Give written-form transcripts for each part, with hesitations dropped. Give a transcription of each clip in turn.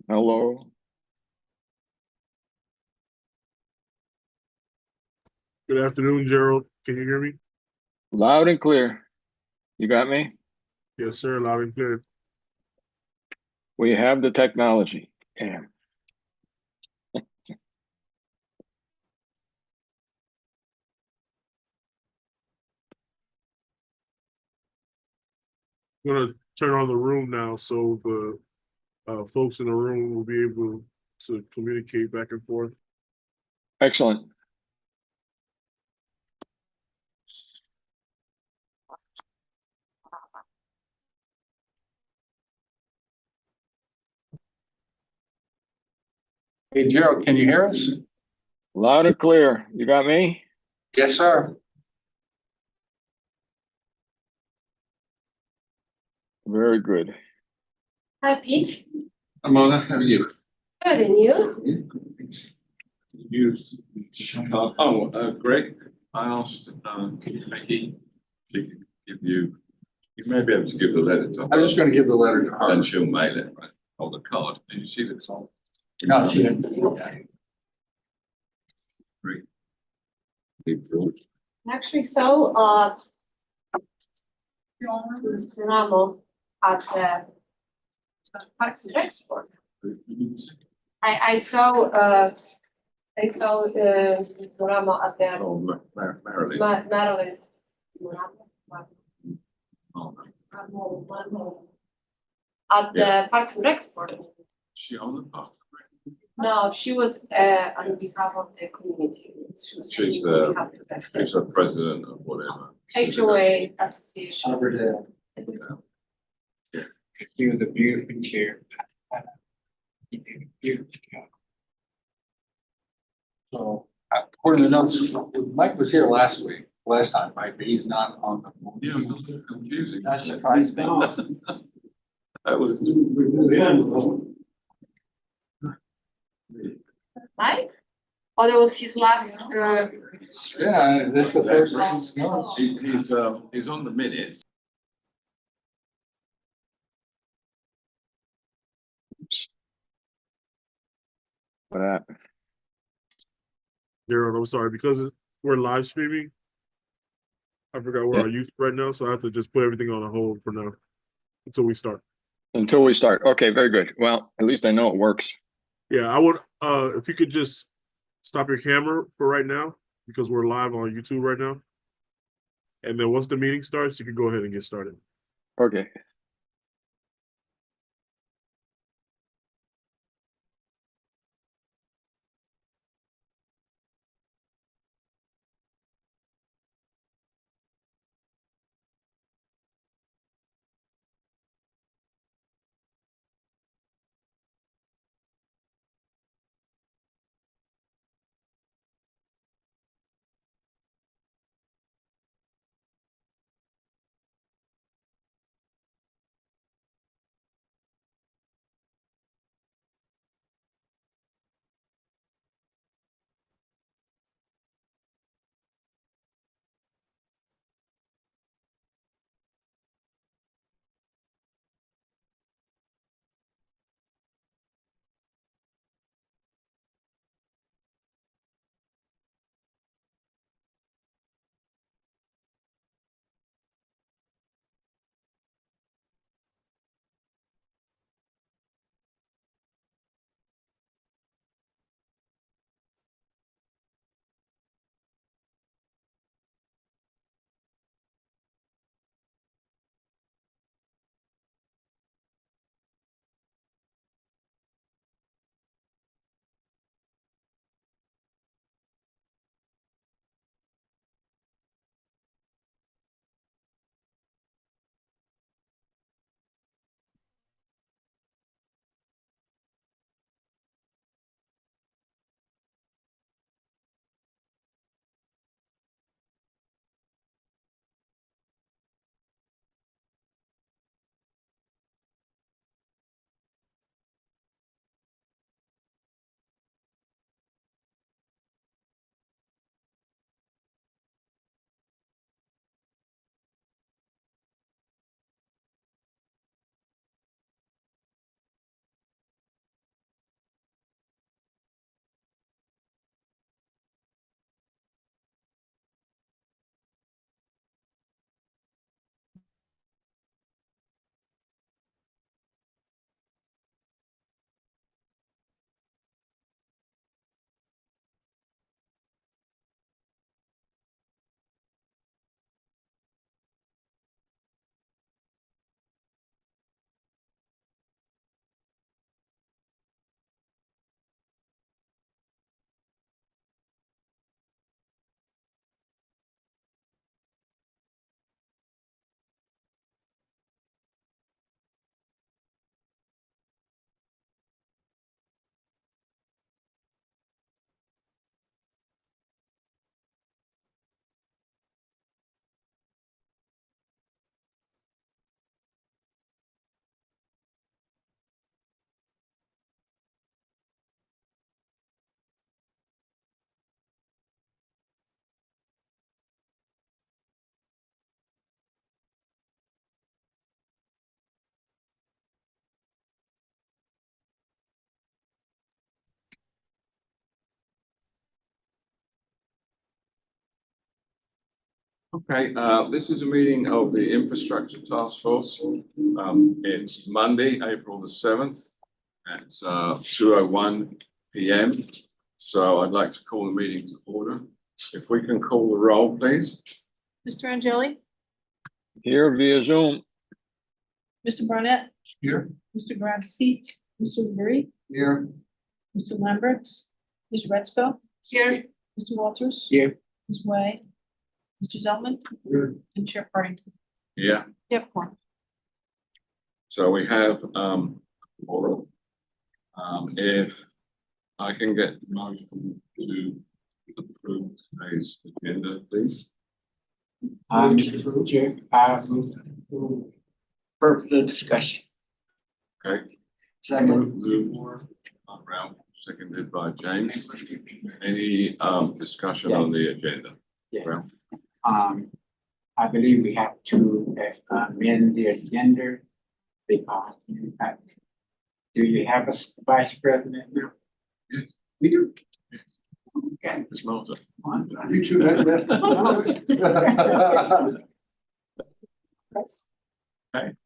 Hello. Good afternoon, Gerald. Can you hear me? Loud and clear. You got me? Yes, sir. Loud and clear. We have the technology. Damn. I'm gonna turn on the room now, so the folks in the room will be able to communicate back and forth. Excellent. Hey, Gerald, can you hear us? Loud and clear. You got me? Yes, sir. Very good. Hi, Pete. Mona, how are you? Good, and you? You, Greg, I asked Maggie to give you, you may be able to give the letter to her. I'm just gonna give the letter to her. And she'll mail it, right? Or the card. Did you see the card? No, she didn't. Great. Big fruit. Actually, this Ramo at the Parks and Rec sport. I saw Ramo at the Oh, Marilyn. Maryland. Oh, At the Parks and Rec sport. she on the path. No, she was on behalf of the community. She was She's saying on behalf of She's the president of whatever. HOA association. Coverdale. She was a beautiful chair. So, according to the notes, Mike was here last time, right? But he's not on the. Yeah, it was a little confusing. That surprised me. That was. Mike? Oh, that was his last, Yeah, that's the first notes. He's on the minutes. What that? Gerald, I'm sorry because we're live streaming. I forgot we're on YouTube right now, so I have to just put everything on a hold for now until we start. Until we start. Okay, very good. Well, at least I know it works. Yeah, I would. If you could just stop your camera for right now because we're live on YouTube right now, and then once the meeting starts, you can go ahead and get started. Okay. Okay, this is a meeting of the Infrastructure Task Force. It's Monday, April the 7th at 2:01 PM. So I'd like to call the meeting to order. If we can call the roll, please. Mr. Angeli, Here via Zoom. Mr. Barnett, Here. Mr. Grabsky, Mr. Leary, Here. Mr. Lambert, Ms. Retzko, Here, Mr. Walters. Here. Ms. Way, Mr. Zelman, Here. and Chair Partington. Yeah, Yep, quorum. so we have oral. If I can get a motion to approve today's agenda, please. Further discussion. Okay. Second. Moved by Ralph, seconded by James. Any discussion on the agenda? Yeah. Ralph? I believe we have to amend the agenda because do you have a vice president now? Yes. We do. Okay. Ms. Malta? You two had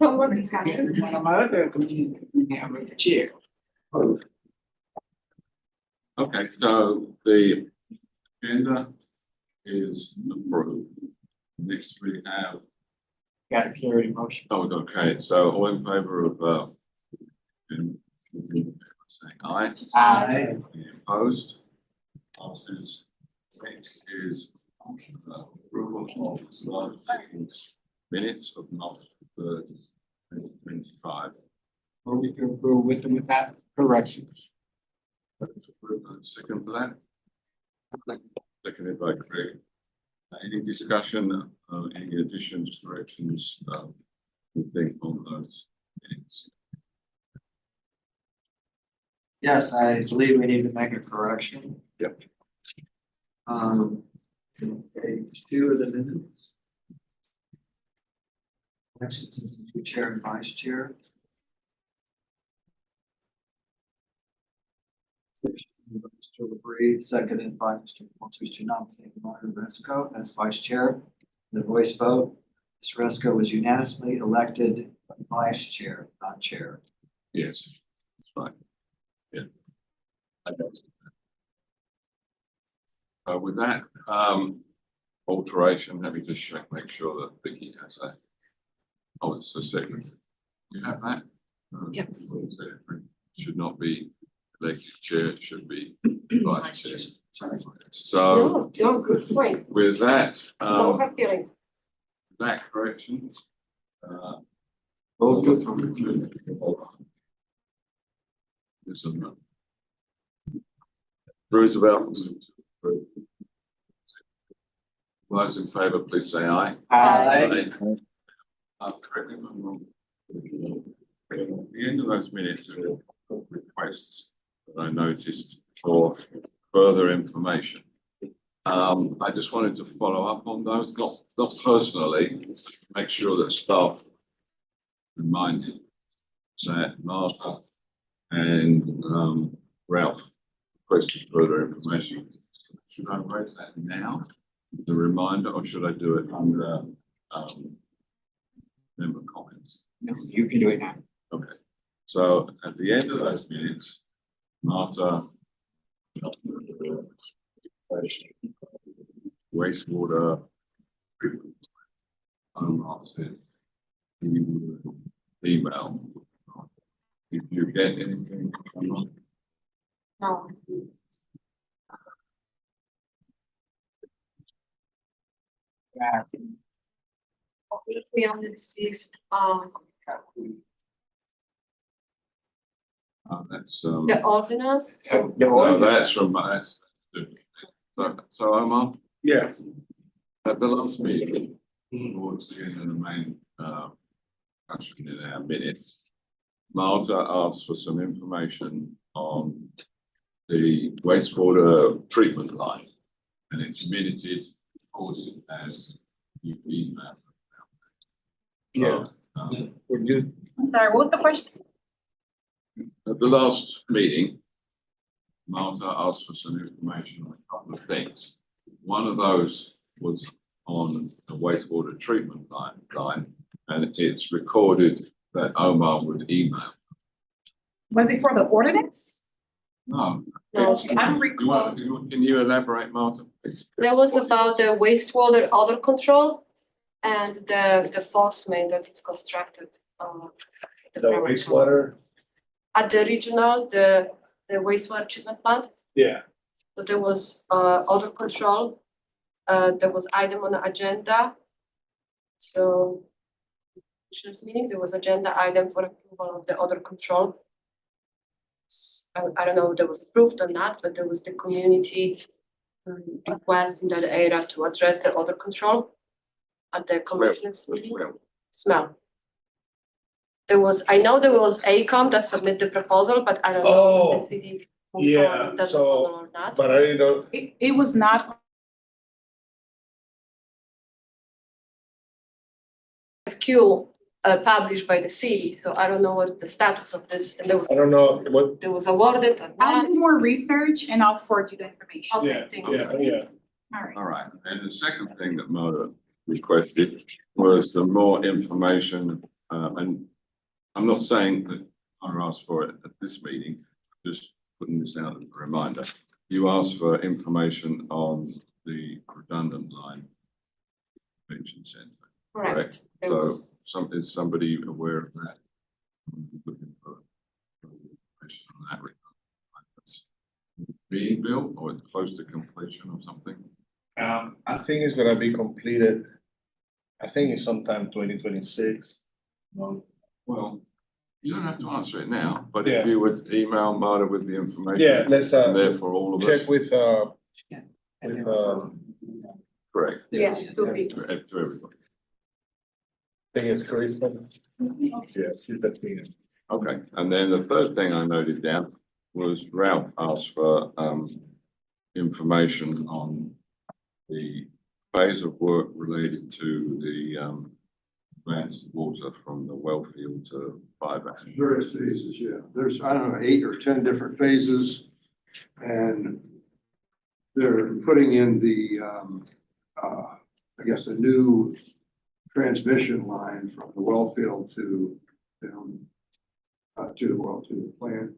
some more discussion. One of my other committee, we have a chair. Okay, so the agenda is approved. Next we have, Got to carry the motion. oh, okay, so all in favor of saying aye. Aye. Any opposed? Passes. Next is approval of the last meeting's minutes of March 3rd, 2025. Move to approve with and without corrections. Second for that? Seconded by Craig. Any discussion, any additions, corrections, you think on those minutes? Yes, I believe we need to make a correction. Yep. Page 2 of the minutes. Elections to chair and vice chair. Mr. LaBrie, seconded by Mr. Walters to nominate Martin Resco as vice chair. The voice vote, Ms. Resco was unanimously elected vice chair, not chair. Yes, that's right. Yeah. With that, alteration, let me just check, make sure that Vicky has that. Oh, it's the second. You have that? Yep. Should not be elected chair, it should be vice chair. Sorry. So No, good point. with that, No hard feelings. that correction. Vote to approve. This is not. Roosevelt. Those in favour, please say aye. Aye. Correct me if I'm wrong. At the end of those minutes, there were requests that I noticed for further information. I just wanted to follow up on those, not personally, make sure that staff reminded that Martha and Ralph requested further information. Should I raise that now, the reminder, or should I do it under member comments? No, you can do it now. Okay, so at the end of those minutes, Martha wastewater treatment. Said he would email. If you get anything, No. We only received, that's the ordinance, so The no, order. that's from so Omar, Yes. at the last meeting, towards the end of the main discussion in our minutes, Marta asked for some information on the wastewater treatment line, and it's minuted, recorded as you email. Yeah. We're good. Sorry, what was the question? At the last meeting, Martha asked for some information on a couple of things. One of those was on the wastewater treatment line, and it's recorded that Omar would email. Was it for the ordinance? No. No, it's- I don't you want- Can you elaborate, Martin? That was about the wastewater odor control and the false main that it's constructed. The wastewater, At the regional, the wastewater treatment plant, yeah, so there was odor control. There was item on the agenda. So commissioners meeting, there was agenda item for approval of the odor control. I don't know if that was approved or not, but there was the community request in that area to address the odor control at the commissioners meeting. Smell. I know there was AECOM that submitted the proposal, but I don't know if the city moved yeah, forward with that so- proposal or not. but I didn't know, It was not. FQ published by the city, so I don't know what the status of this, and I don't know what, there was awarded or I'll not. do more research and I'll forward you the information. Okay, yeah, thank you. yeah. All right. All right, and the second thing that Mona requested was the more information, and I'm not saying that I asked for it at this meeting, just putting this out as a reminder. You asked for information on the redundant line convention center, Correct. correct? There So was- is somebody aware of that? Looking for information on that redundant line that's being built or it's close to completion or something? I think it's gonna be completed, I think it's sometime 2026. Well, you don't have to answer it now, but Yeah. if you would email Marta with the information. Yeah, let's, And therefore all of us, check with, correct, Yeah, to be. to everybody. I think it's Chris. Yeah, she's the thing. Okay, and then the third thing I noted down was Ralph asked for information on the phase of work related to the advanced water from the well field to Five Ash. Various phases, yeah. There's, I don't know, 8 or 10 different phases. And they're putting in the, I guess, the new transmission line from the well field to the well, to the plant.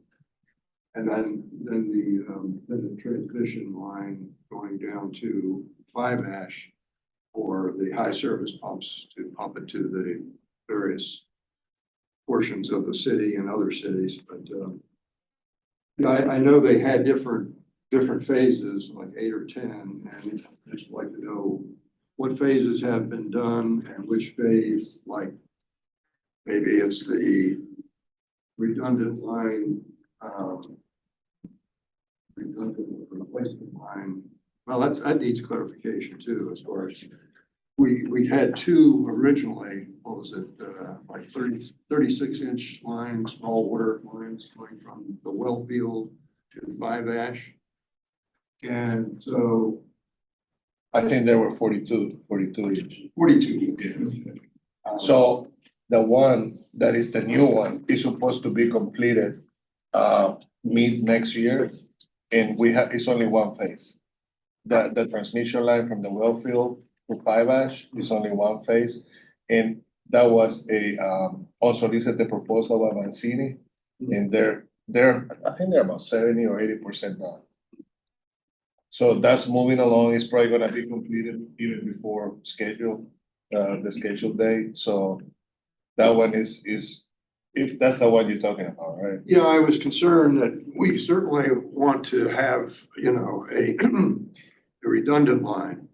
And then the transmission line going down to Five Ash for the high service pumps to pump it to the various portions of the city and other cities, but yeah, I know they had different phases, like 8 or 10, and I'd just like to know what phases have been done and which phase, like maybe it's the redundant line, redundant replacement line. Well, that needs clarification too, as far as we had 2 originally, what was it, like 36 inch lines, small water lines going from the well field to the Five Ash. And so I think there were 42 inch. 42. So the one that is the new one is supposed to be completed mid next year. And it's only one phase. The transmission line from the well field to Five Ash is only one phase. And that was unsolicited proposal by Mancini. And I think they're about 70 or 80% done. So that's moving along. It's probably gonna be completed even before the scheduled date. So that one is, if that's the one you're talking about, right? Yeah, I was concerned that we certainly want to have, a a redundant line.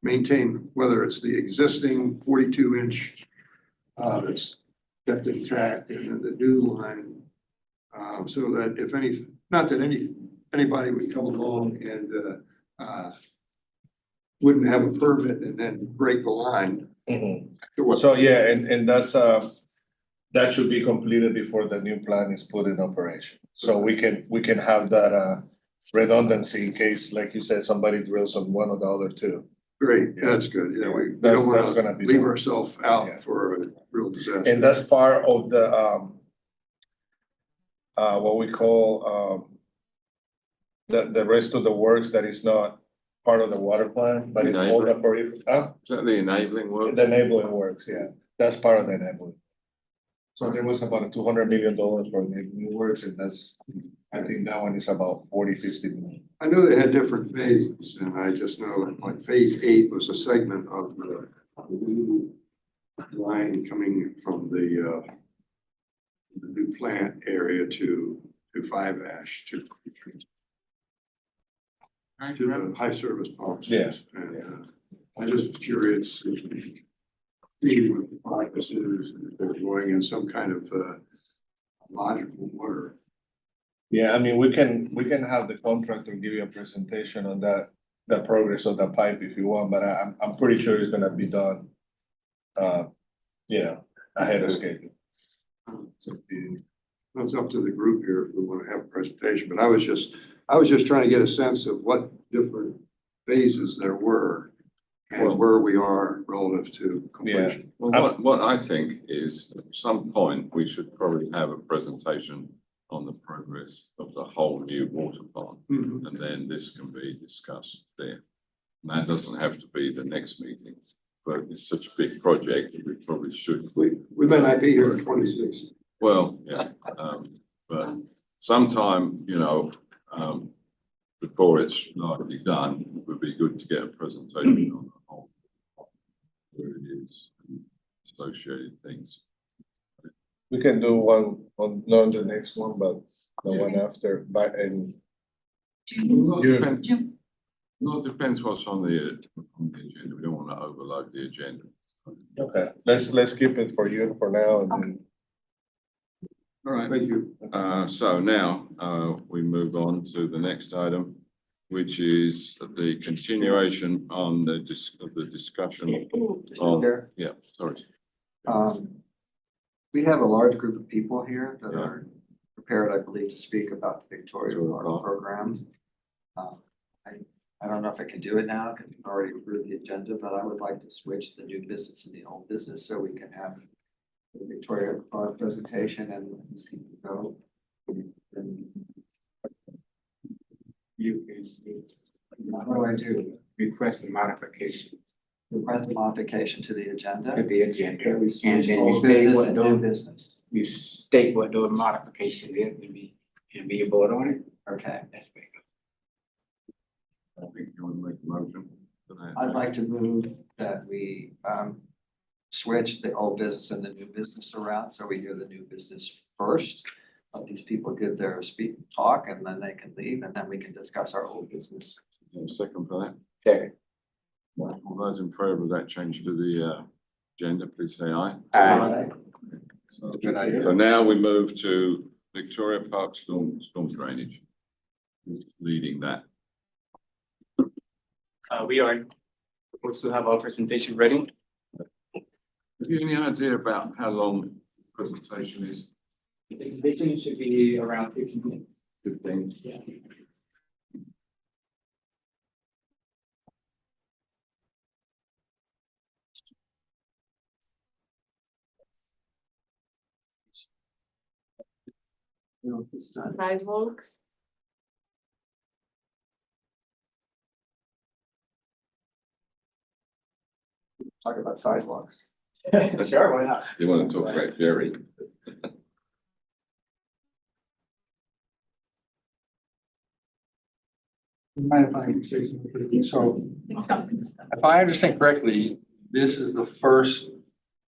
Maintain whether it's the existing 42 inch that's kept intact and then the new line. So that if not that anybody would come along and wouldn't have a permit and then break the line. So, yeah, and that's, that should be completed before the new plan is put in operation. So we can have that redundancy in case, like you said, somebody drills on one or the other two. Great, that's good. Yeah, we That's- don't that's want gonna to be leave done. ourselves out Yeah. for a real disaster. And that's part of the, what we call, the rest of the works that is not part of the water plan, but it's all the Is that the enabling work? the enabling works, yeah, that's part of the enabling. So there was about $200 million for the enabling works, and that's, I think that one is about 40-50 million. I know they had different phases, and I just know that like phase 8 was a segment of the new line coming from the new plant area to 5 Ash to the high service pumps. Yeah. And I just was curious to see what the progress is, and if they're going in some kind of logical order. Yeah, I mean, we can have the contractor give you a presentation on that, the progress of the pipe if you want, but I'm pretty sure it's gonna be done. Ahead of schedule. So it's up to the group here if we want to have a presentation, but I was just trying to get a sense of what different phases there were and where we are relative to completion. Well, what I think is at some point, we should probably have a presentation on the progress of the whole new water plant. Mhm. And then this can be discussed there. And that doesn't have to be the next meeting, but it's such a big project that we probably should. We may not be here in 26. Well, yeah, but sometime, before it's largely done, it would be good to get a presentation on the whole, where it is, and associated things. We can do one on, not the next one, but the one after, but and Well, You- it depends what's on the agenda. We don't want to overload the agenda. okay, let's keep it for you for now and then. All right. Thank you. So now, we move on to the next item, which is the continuation on the discussion on, Chair, yeah, sorry. we have a large group of people here that are prepared, I believe, to speak about the Victoria Park program. I don't know if I can do it now because we've already approved the agenda, but I would like to switch the new business and the old business so we can have the Victoria Park presentation and see people go. And what do I do? Request a modification Request a modification to the agenda. to the agenda, and Switch then you old state business what and new those, business. you state what those modifications is, and be a vote on it. Okay, That's big. I think you want to make a motion for that. I'd like to move that we switch the old business and the new business around, so we hear the new business first. Let these people give their talk, and then they can leave, and then we can discuss our old business. Second for that. Second. All those in favour of that change to the agenda, please say aye. Aye. So Good idea. so now we move to Victoria Park storm drainage. Who's leading that? We are supposed to have our presentation ready. Have you any idea about how long the presentation is? The presentation should be around 15 minutes. 15? Yeah. Sidewalk. Talk about sidewalks. Sure, why not? You want to talk about Jerry? Mind if I say something? So if I understand correctly, this is the first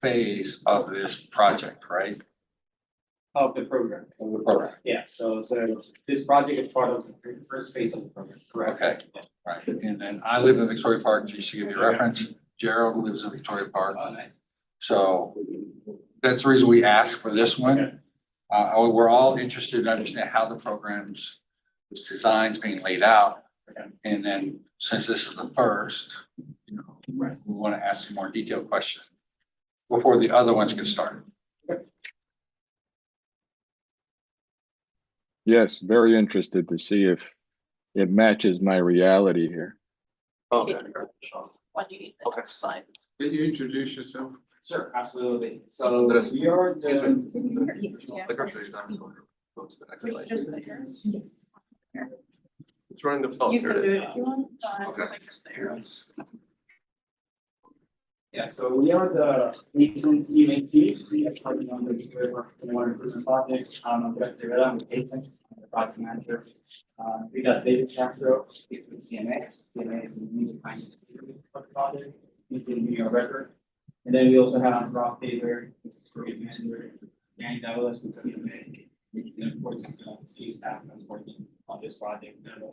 phase of this project, right? Of the program. Program. Yeah, so this project is part of the first phase of the program, correct? Okay. Right, and then I live in Victoria Park, just to give you a reference, Gerald lives in Victoria Park. Oh, nice. So that's the reason we asked for this one. We're all interested in understanding how the program's design's being laid out. And then since this is the first, we want to ask some more detailed questions before the other ones get started. Yes, very interested to see if it matches my reality here. Okay. What do you need? Okay, sign. Can you introduce yourself? Sure, absolutely. So we are the. join the talk You here. can do it if you want. Yeah, so we are the recent CMHP, we are partnering on the water improvement project, I'm Director Rivera, with Jason, I'm the project manager. We got David Castro, with CMX is the music finance for the project, he's the New York record. And then we also have Rob Taylor, who's the project manager, Danny Douglas with CMA, and of course, city staff that's working on this project, and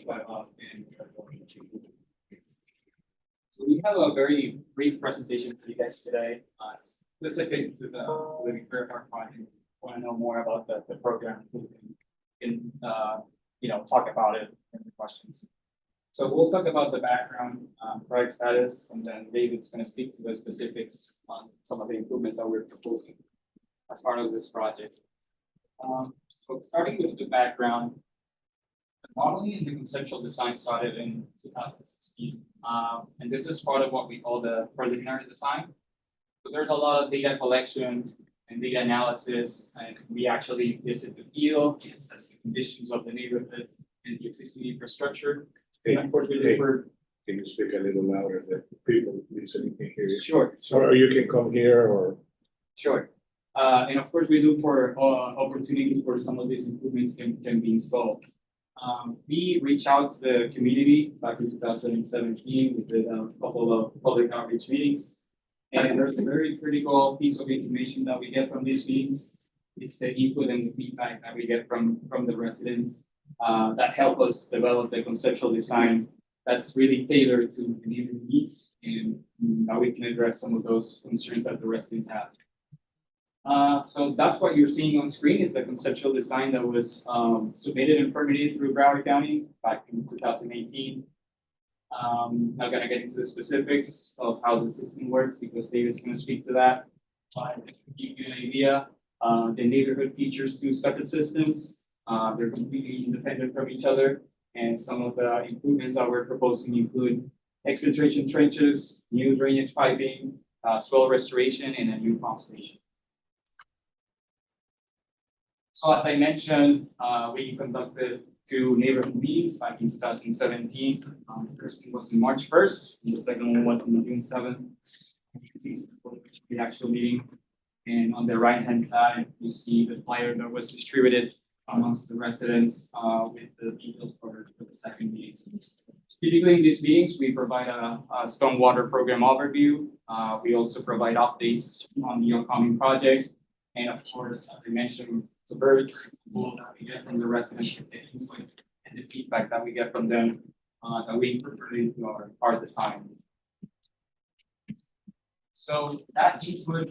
so we have a very brief presentation for you guys today. It's specific to the Living Fair Park project. Want to know more about the program? We can talk about it in the questions. So we'll talk about the background, project status, and then David's going to speak to the specifics on some of the improvements that we're proposing as part of this project. So starting with the background. The modeling and the conceptual design started in 2016, and this is part of what we call the preliminary design. So there's a lot of data collection and data analysis, and we actually visit the field, assess the conditions of the neighborhood and the existing infrastructure. And of course, we look for. Can you speak a little louder that people listening can hear you? Sure. Or you can come here or. Sure. And of course, we look for opportunities where some of these improvements can be installed. We reached out to the community back in 2017. We did a couple of public outreach meetings. And there's a very critical piece of information that we get from these meetings. It's the input and the feedback that we get from the residents that help us develop the conceptual design that's really tailored to the neighborhood needs and how we can address some of those concerns that the residents have. So that's what you're seeing on screen is the conceptual design that was submitted and permitted through Broward County back in 2018. Not gonna get into the specifics of how the system works because David's gonna speak to that. But to give you an idea, the neighborhood features two separate systems. They're completely independent from each other. And some of the improvements that we're proposing include exfiltration trenches, new drainage piping, swell restoration, and a new pump station. So as I mentioned, we conducted two neighborhood meetings back in 2017. The first one was in March 1st, and the second one was on June 7th. You can see the actual meeting. And on the right-hand side, you see the flyer that was distributed amongst the residents with the details for the second meeting. Typically in these meetings, we provide a stormwater program overview. We also provide updates on the upcoming project. And of course, as I mentioned, the birds that we get from the residents, and the feedback that we get from them that we incorporate into our design. So that input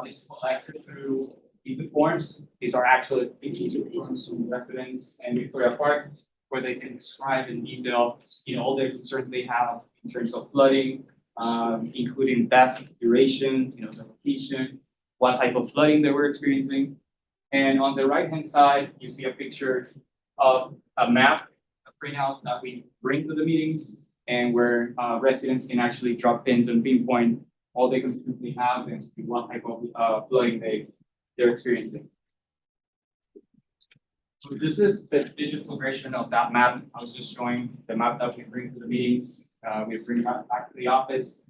is collected through input forms. These are actually input forms from residents and Victoria Park, where they can describe in detail, all the concerns they have in terms of flooding, including depth, duration, the location, what type of flooding they were experiencing. And on the right-hand side, you see a picture of a map, a printout that we bring to the meetings, and where residents can actually drop pins and pinpoint all they constantly have and what type of flooding they're experiencing. So this is the digital version of that map. I was just showing the map that we bring to the meetings. We bring that back to the office.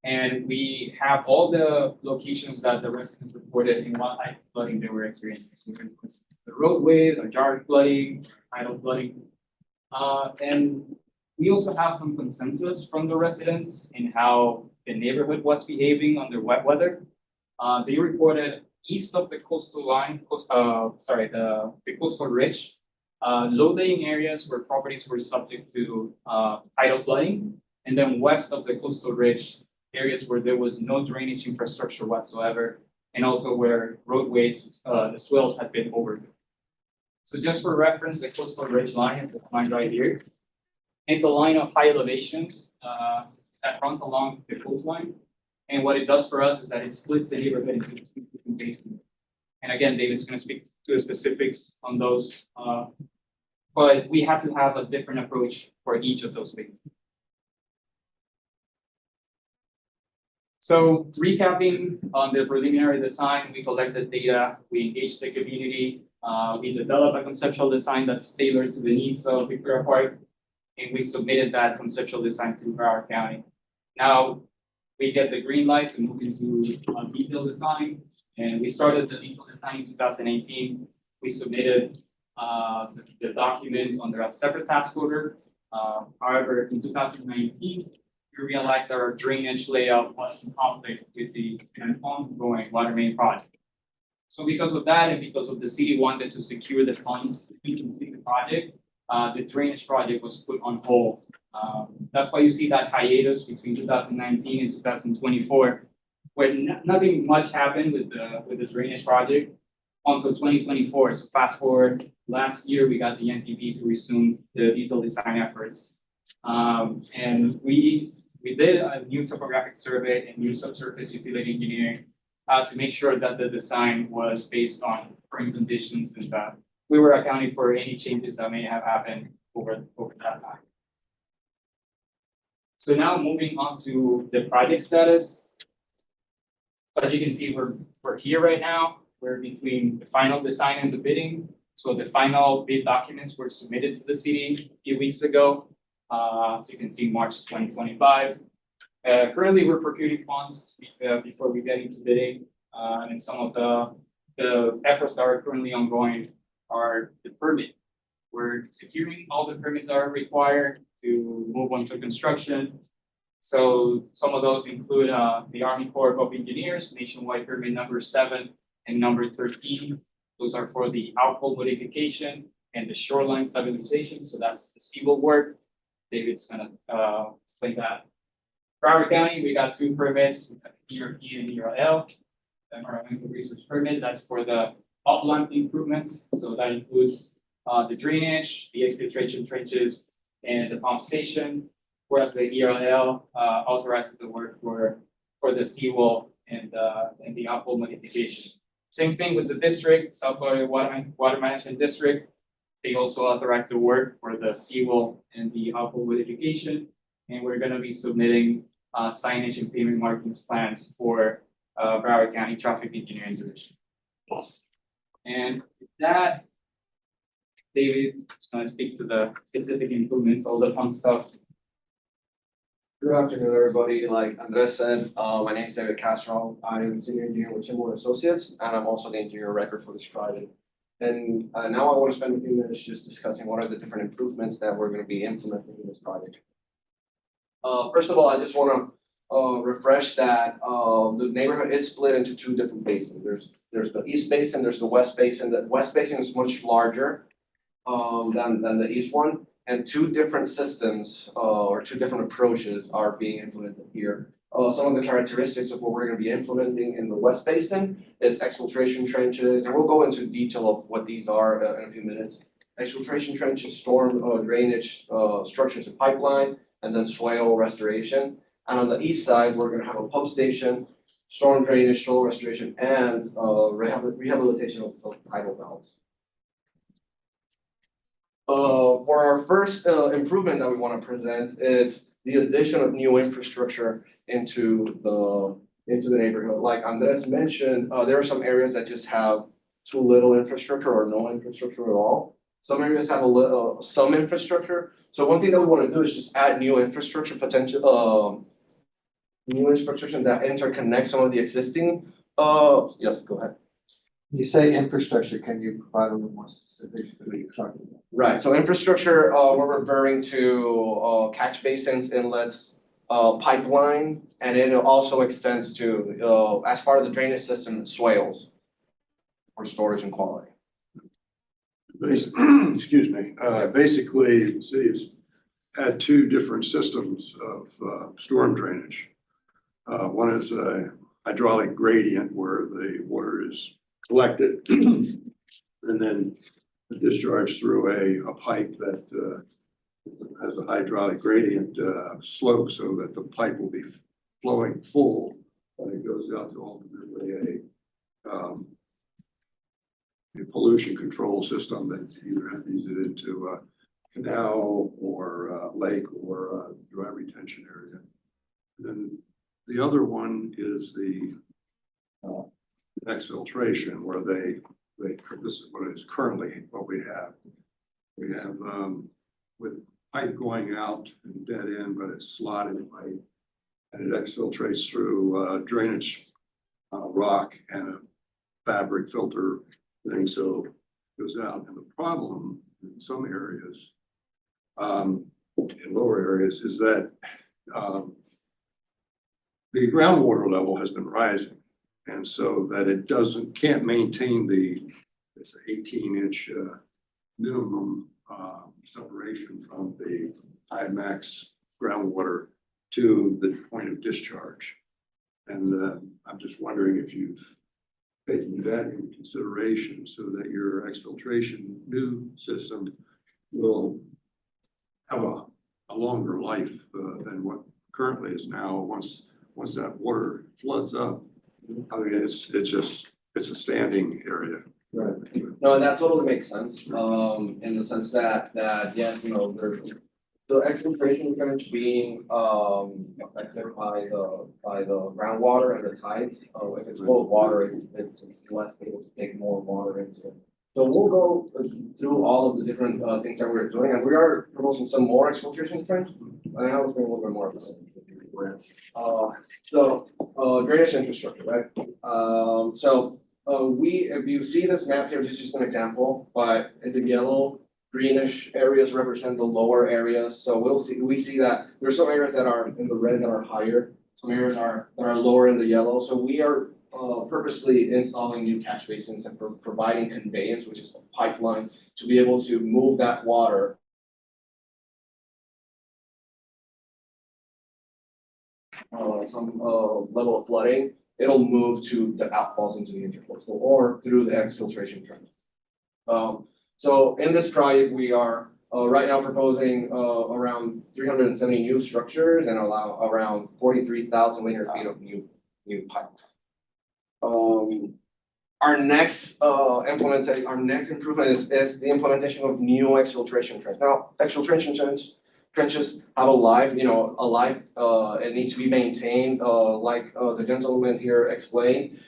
And we have all the locations that the residents reported in what type of flooding they were experiencing. So the roadway, the yard flooding, tidal flooding. And we also have some consensus from the residents in how the neighborhood was behaving under wet weather. They reported east of the coastal line, the coastal ridge, low-lying areas where properties were subject to tidal flooding, and then west of the coastal ridge, areas where there was no drainage infrastructure whatsoever, and also where roadways, the swells had been over. So just for reference, the coastal ridge line, the line right here, it's a line of high elevation that runs along the coastline. And what it does for us is that it splits the neighborhood into two different basins. And again, David's going to speak to the specifics on those, but we have to have a different approach for each of those basins. So recapping on the preliminary design, we collected data, we engaged the community, we developed a conceptual design that's tailored to the needs of Victoria Park, and we submitted that conceptual design to Broward County. Now, we get the green light to move into detailed design, and we started the detailed design in 2018. We submitted the documents under a separate task order. However, in 2019, we realized that our drainage layout was in conflict with the ongoing water main project. So because of that, and because of the city wanted to secure the funds to complete the project, the drainage project was put on hold. That's why you see that hiatus between 2019 and 2024, where nothing much happened with the drainage project until 2024. So fast forward, last year we got the NTP to resume the detailed design efforts. And we did a new topographic survey and new subsurface utility engineering to make sure that the design was based on current conditions and that we were accounting for any changes that may have happened over that time. So now moving on to the project status. So as you can see, we're here right now. We're between the final design and the bidding. So the final bid documents were submitted to the city a few weeks ago. So you can see March 2025. Currently, we're procuring funds before we get into bidding. And some of the efforts that are currently ongoing are the permit. We're securing all the permits that are required to move on to construction. So some of those include the Army Corps of Engineers, nationwide permit number 7 and number 13. Those are for the outfall modification and the shoreline stabilization. So that's the seawall work. David's gonna explain that. Broward County, we got 2 permits, ERP and ERL. The environmental research permit, that's for the upland improvements. So that includes the drainage, the exfiltration trenches, and the pump station. Whereas the ERL authorizes the work for the seawall and the outfall modification. Same thing with the district, South Florida Water Management District. They also authorize the work for the seawall and the outfall modification. And we're gonna be submitting signage and pavement markings plans for Broward County Traffic Engineering Division. And with that, David is gonna speak to the specific improvements, all the fun stuff. Good afternoon, everybody. Like Andres said, my name is David Castro. I'm senior engineer with Timberwood Associates, and I'm also the engineer of record for this project. And now I want to spend a few minutes just discussing what are the different improvements that we're going to be implementing in this project. First of all, I just want to refresh that the neighborhood is split into 2 different basins. There's the east basin, there's the west basin. The west basin is much larger than the east one. And 2 different systems or 2 different approaches are being implemented here. Some of the characteristics of what we're going to be implementing in the West Basin is exfiltration trenches, and we'll go into detail of what these are in a few minutes. Exfiltration trenches, storm drainage structures and pipeline, and then swale restoration. And on the east side, we're going to have a pump station, storm drainage, soil restoration, and rehabilitation of tidal valves. For our first improvement that we want to present, it's the addition of new infrastructure into the neighborhood. Like Andres mentioned, there are some areas that just have too little infrastructure or no infrastructure at all. Some areas have some infrastructure. So one thing that we want to do is just add new infrastructure new infrastructure that interconnect some of the existing. Yes, go ahead. You say infrastructure, can you provide a little more specific what you're talking about? Right, so infrastructure, we're referring to catch basins, inlets, pipeline, and it also extends to, as part of the drainage system, swales for storage and quality. Excuse me, basically, the city has had 2 different systems of storm drainage. One is a hydraulic gradient where the water is collected and then discharged through a pipe that has a hydraulic gradient slope so that the pipe will be flowing full when it goes out to ultimately a pollution control system that either empties it into a canal or lake or dry retention area. Then the other one is the exfiltration, where this is what is currently what we have. We have with pipe going out and dead end, but it's slotted pipe. And it exfiltrates through drainage rock and a fabric filter thing, so it goes out. And the problem in some areas, in lower areas, is that the groundwater level has been rising. And so that it can't maintain it's 18-inch minimum separation from the high max groundwater to the point of discharge. And I'm just wondering if you've taken that into consideration so that your exfiltration new system will have a longer life than what currently is now. Once that water floods up, I mean, it's a standing area. Right. No, and that totally makes sense, in the sense that, yes, you know, there's the exfiltration trench being, affected by the groundwater and the tides. If it's full of water, it's less able to take more water into it. So we'll go through all of the different, things that we're doing, and we are proposing some more exfiltration trench. And I'll explain a little bit more about it. Drainage infrastructure, right? If you see this map here, this is just an example, but the yellow greenish areas represent the lower areas. So we see that there are some areas that are in the red that are higher, some areas that are lower in the yellow. So we are purposely installing new catch basins and providing conveyance, which is a pipeline, to be able to move that water some level of flooding. It'll move to the outfalls into the intercoastal or through the exfiltration trench. So in this project, we are right now proposing around 370 new structures and allow around 43,000 linear feet of new pipe. Our next improvement is the implementation of new exfiltration trench. Now, exfiltration trenches have a life, it needs to be maintained, like the gentleman here explained.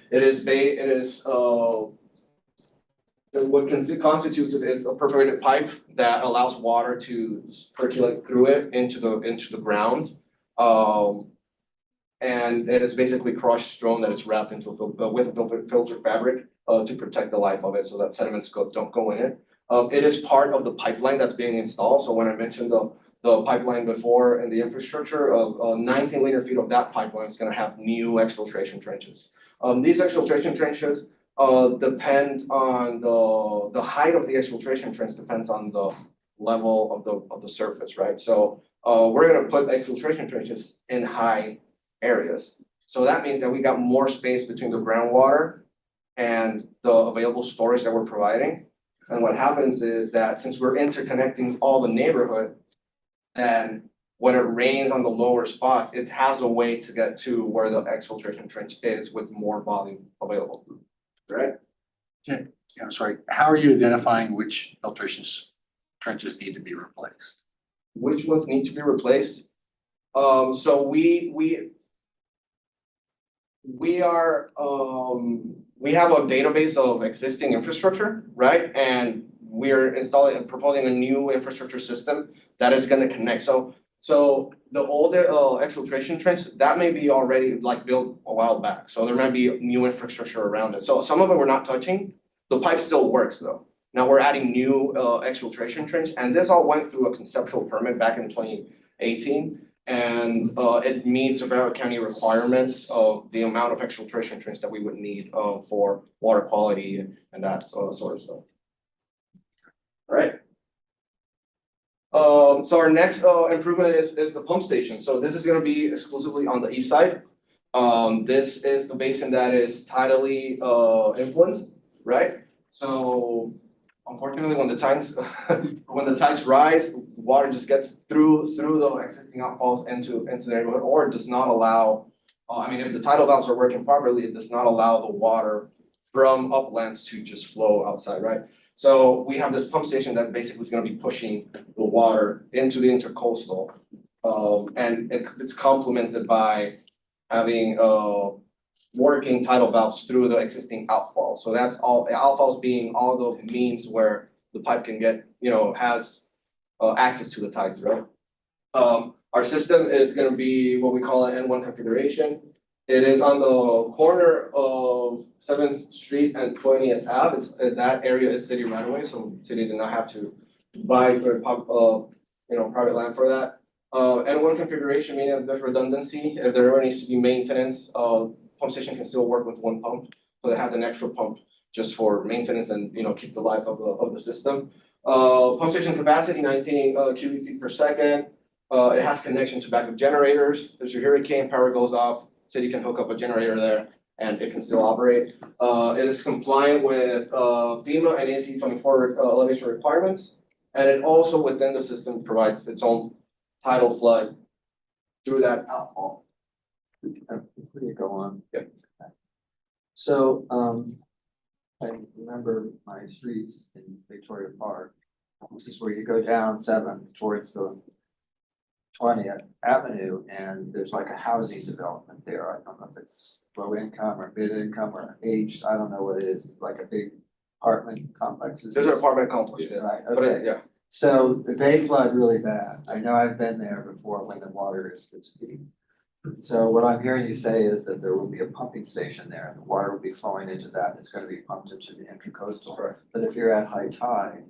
What constitutes it is a perforated pipe that allows water to percolate through it into the ground. And it is basically crushed stone that is wrapped into with a filter fabric to protect the life of it, so that sediments don't go in it. It is part of the pipeline that's being installed. So when I mentioned the pipeline before and the infrastructure of 19 linear feet of that pipeline is going to have new exfiltration trenches. These exfiltration trenches depend on the height of the exfiltration trench depends on the level of the surface, right? So we're going to put exfiltration trenches in high areas. So that means that we got more space between the groundwater and the available storage that we're providing. And what happens is that since we're interconnecting all the neighborhood, then when it rains on the lower spots, it has a way to get to where the exfiltration trench is with more volume available, right? Yeah, I'm sorry, how are you identifying which trenches need to be replaced? Which ones need to be replaced? So we have a database of existing infrastructure, right? And we're proposing a new infrastructure system that is gonna connect. So the older exfiltration trench, that may be already like built a while back. So there might be new infrastructure around it. So some of it we're not touching. The pipe still works though. Now we're adding new exfiltration trench, and this all went through a conceptual permit back in 2018. And it meets Broward County requirements of the amount of exfiltration trench that we would need for water quality and that sort of stuff. All right. So our next improvement is the pump station. So this is going to be exclusively on the east side. This is the basin that is tidally influenced, right? So unfortunately, when the tides rise, water just gets through the existing outfalls into the neighborhood, or it does not allow. If the tidal valves are working properly, it does not allow the water from uplands to just flow outside, right? So we have this pump station that basically is going to be pushing the water into the intercoastal, and it's complemented by having working tidal valves through the existing outfall. So that's all, outfalls being all the means where the pipe can get, has access to the ties, right? Our system is gonna be what we call an N1 configuration. It is on the corner of 7th Street and 20th Ave. That area is city right away, so city did not have to buy private land for that. N1 configuration, meaning that there's redundancy. If there ever needs to be maintenance, pump station can still work with one pump. So it has an extra pump just for maintenance and, keep the life of the system. Pump station capacity 19 cubic feet per second. It has connection to backup generators. There's your hurricane, power goes off, city can hook up a generator there and it can still operate. It is compliant with FEMA and AC 24 elevation requirements. And it also within the system provides its own tidal flood through that outfall. Before you go on. Yep. So, I remember my streets in Victoria Park. This is where you go down 7th towards the 20th Avenue, and there's like a housing development there. I don't know if it's low income or mid income or aged, I don't know what it is, like a big apartment complex. There's an apartment complex, yeah. Right, But okay. yeah. So they flood really bad. I know I've been there before when the water is this deep. So what I'm hearing you say is that there will be a pumping station there, and the water will be flowing into that, and it's gonna be pumped into the intracoastal. Correct. But if you're at high tide.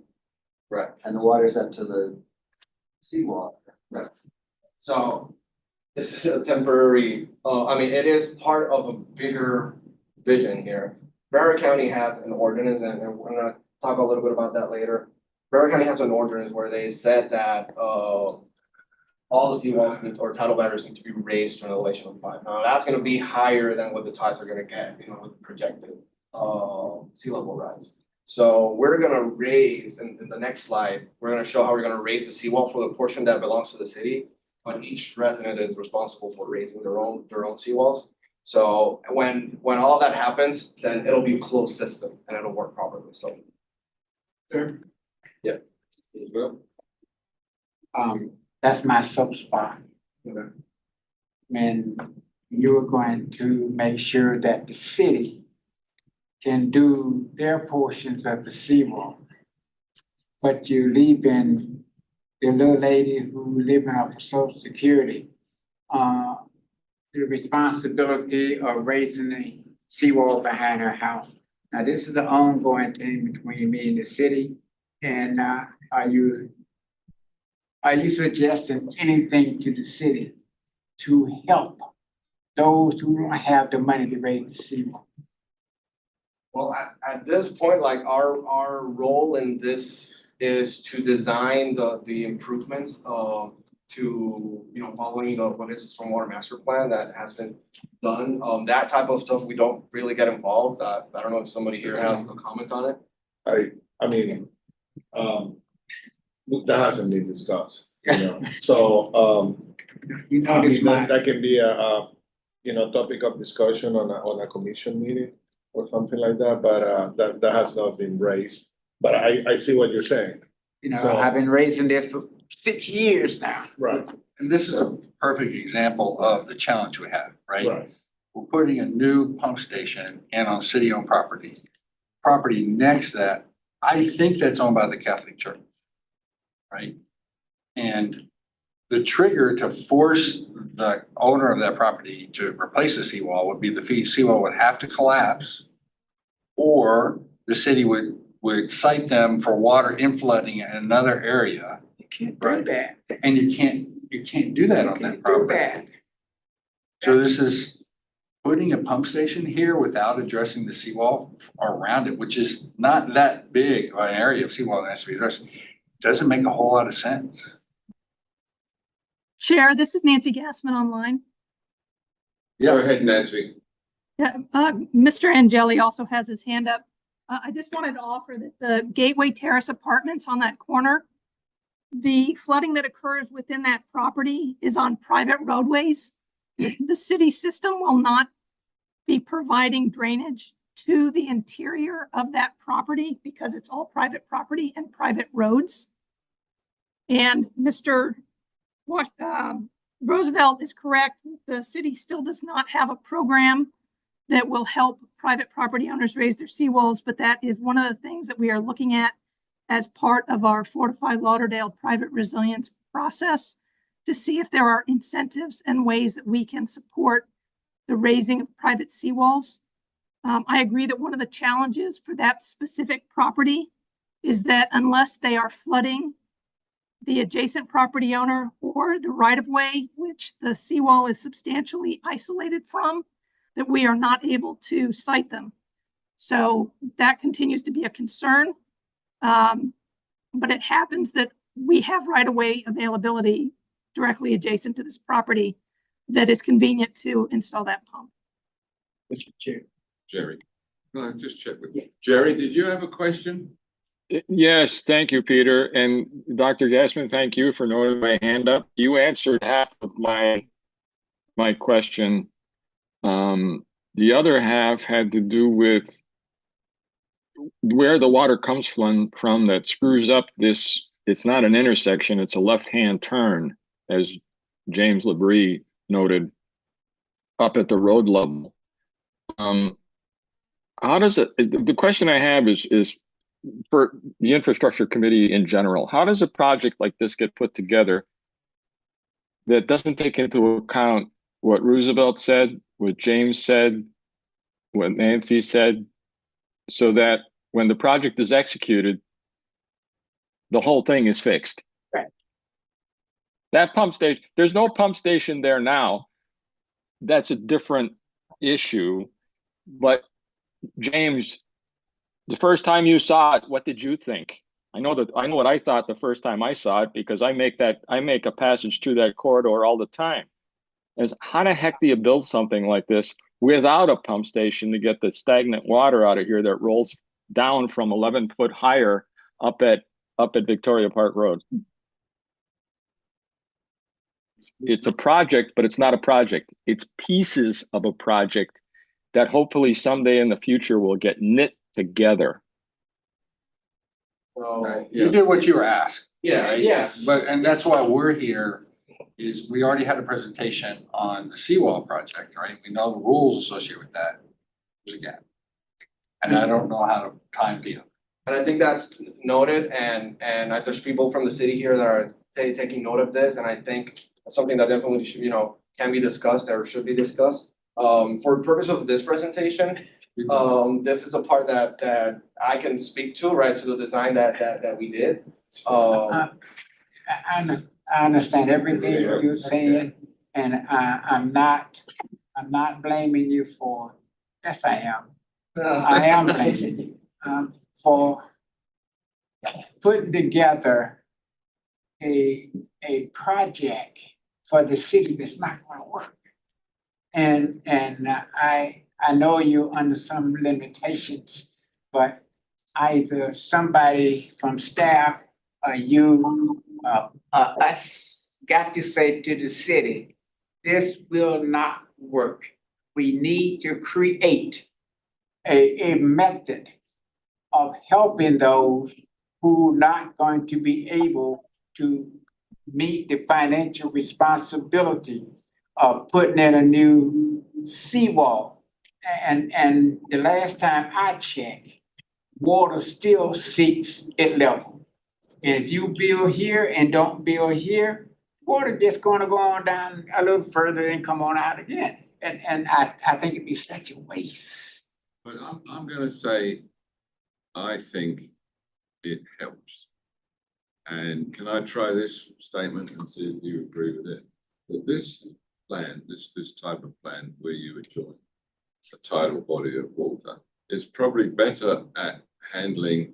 Right. And the water's up to the seawall. Right. So this is a temporary, it is part of a bigger vision here. Broward County has an ordinance, and we're gonna talk a little bit about that later. Broward County has an ordinance where they said that, all the seawalls or tidal barriers need to be raised to an elevation of 5. Now, that's gonna be higher than what the tides are gonna get, with the projected, sea level rise. So we're gonna raise, in the next slide, we're gonna show how we're gonna raise the seawall for the portion that belongs to the city. But each resident is responsible for raising their own seawalls. So when all that happens, then it'll be a closed system and it'll work properly, so. Sure. Yeah. That's my soap spot. Okay. And you're going to make sure that the city can do their portions of the seawall. But you're leaving the little lady who living off of Social Security, the responsibility of raising the seawall behind her house. Now, this is an ongoing thing between me and the city, and are you suggesting anything to the city to help those who don't have the money to raise the seawall? Well, at this point, like our role in this is to design the improvements to, following what is the stormwater master plan that has been done. That type of stuff, we don't really get involved. I don't know if somebody here has a comment on it. I mean, that hasn't been discussed, so, that can be a topic of discussion on a commission meeting or something like that, but, that has not been raised. But I see what you're saying. So- I've been raising this for 6 years now. Right, And this is a perfect example of the challenge we have, right? right. We're putting a new pump station in on city-owned property. Property next to that, I think that's owned by the Catholic Church. Right? And the trigger to force the owner of that property to replace the seawall would be the seawall would have to collapse. Or the city would cite them for water inflooding in another area. You can't do that. And you can't do that on that You can't do property. that. So this is putting a pump station here without addressing the seawall around it, which is not that big of an area of seawall that has to be addressed, doesn't make a whole lot of sense. Chair, this is Nancy Gassman online. Go ahead, Nancy. Yeah, Mr. Angeli also has his hand up. I just wanted to offer that the Gateway Terrace Apartments on that corner, the flooding that occurs within that property is on private roadways. The city system will not be providing drainage to the interior of that property because it's all private property and private roads. And Mr. Roosevelt is correct. The city still does not have a program that will help private property owners raise their seawalls, but that is one of the things that we are looking at as part of our Fortify Lauderdale private resilience process to see if there are incentives and ways that we can support the raising of private seawalls. I agree that one of the challenges for that specific property is that unless they are flooding the adjacent property owner or the right-of-way, which the seawall is substantially isolated from, that we are not able to site them. So that continues to be a concern. But it happens that we have right-of-way availability directly adjacent to this property that is convenient to install that pump. Mr. Chair. Jerry, can I just check with you? Jerry, did you have a question? Yes, thank you, Peter. And Dr. Gassman, thank you for noting my hand up. You answered half of my question. The other half had to do with where the water comes from that screws up this. It's not an intersection, it's a left-hand turn, as James Labrie noted, up at the road level. How does it, the question I have is for the infrastructure committee in general, how does a project like this get put together that doesn't take into account what Roosevelt said, what James said, what Nancy said, so that when the project is executed, the whole thing is fixed? Right. That pump station, there's no pump station there now. That's a different issue. But James, the first time you saw it, what did you think? I know what I thought the first time I saw it, because I make a passage through that corridor all the time. Is how the heck do you build something like this without a pump station to get the stagnant water out of here that rolls down from 11 foot higher up at Victoria Park Road? It's a project, but it's not a project. It's pieces of a project that hopefully someday in the future will get knit together. So, You did what you were asked. yeah, right? yes. And that's why we're here, is we already had a presentation on the seawall project, right? We know the rules associated with that. There's a gap. And I don't know how to time deal. And I think that's noted, and there's people from the city here that are taking note of this, and I think something that definitely should, can be discussed or should be discussed. For the purpose of this presentation, this is the part that I can speak to, right, to the design that we did. I understand everything you're saying, and I'm not blaming you for, yes, I am. I am blaming you, for putting together a project for the city that's not gonna work. And I know you're under some limitations, but either somebody from staff or you, us got to say to the city, this will not work. We need to create a method of helping those who not going to be able to meet the financial responsibility of putting in a new seawall. And the last time I checked, water still 6 at level. And if you build here and don't build here, water just gonna go on down a little further and come on out again. And I think it'd be such a waste. But I'm gonna say, I think it helps. And can I try this statement and see if you agree with it? That this plan, this type of plan where you enjoy a tidal body of water is probably better at handling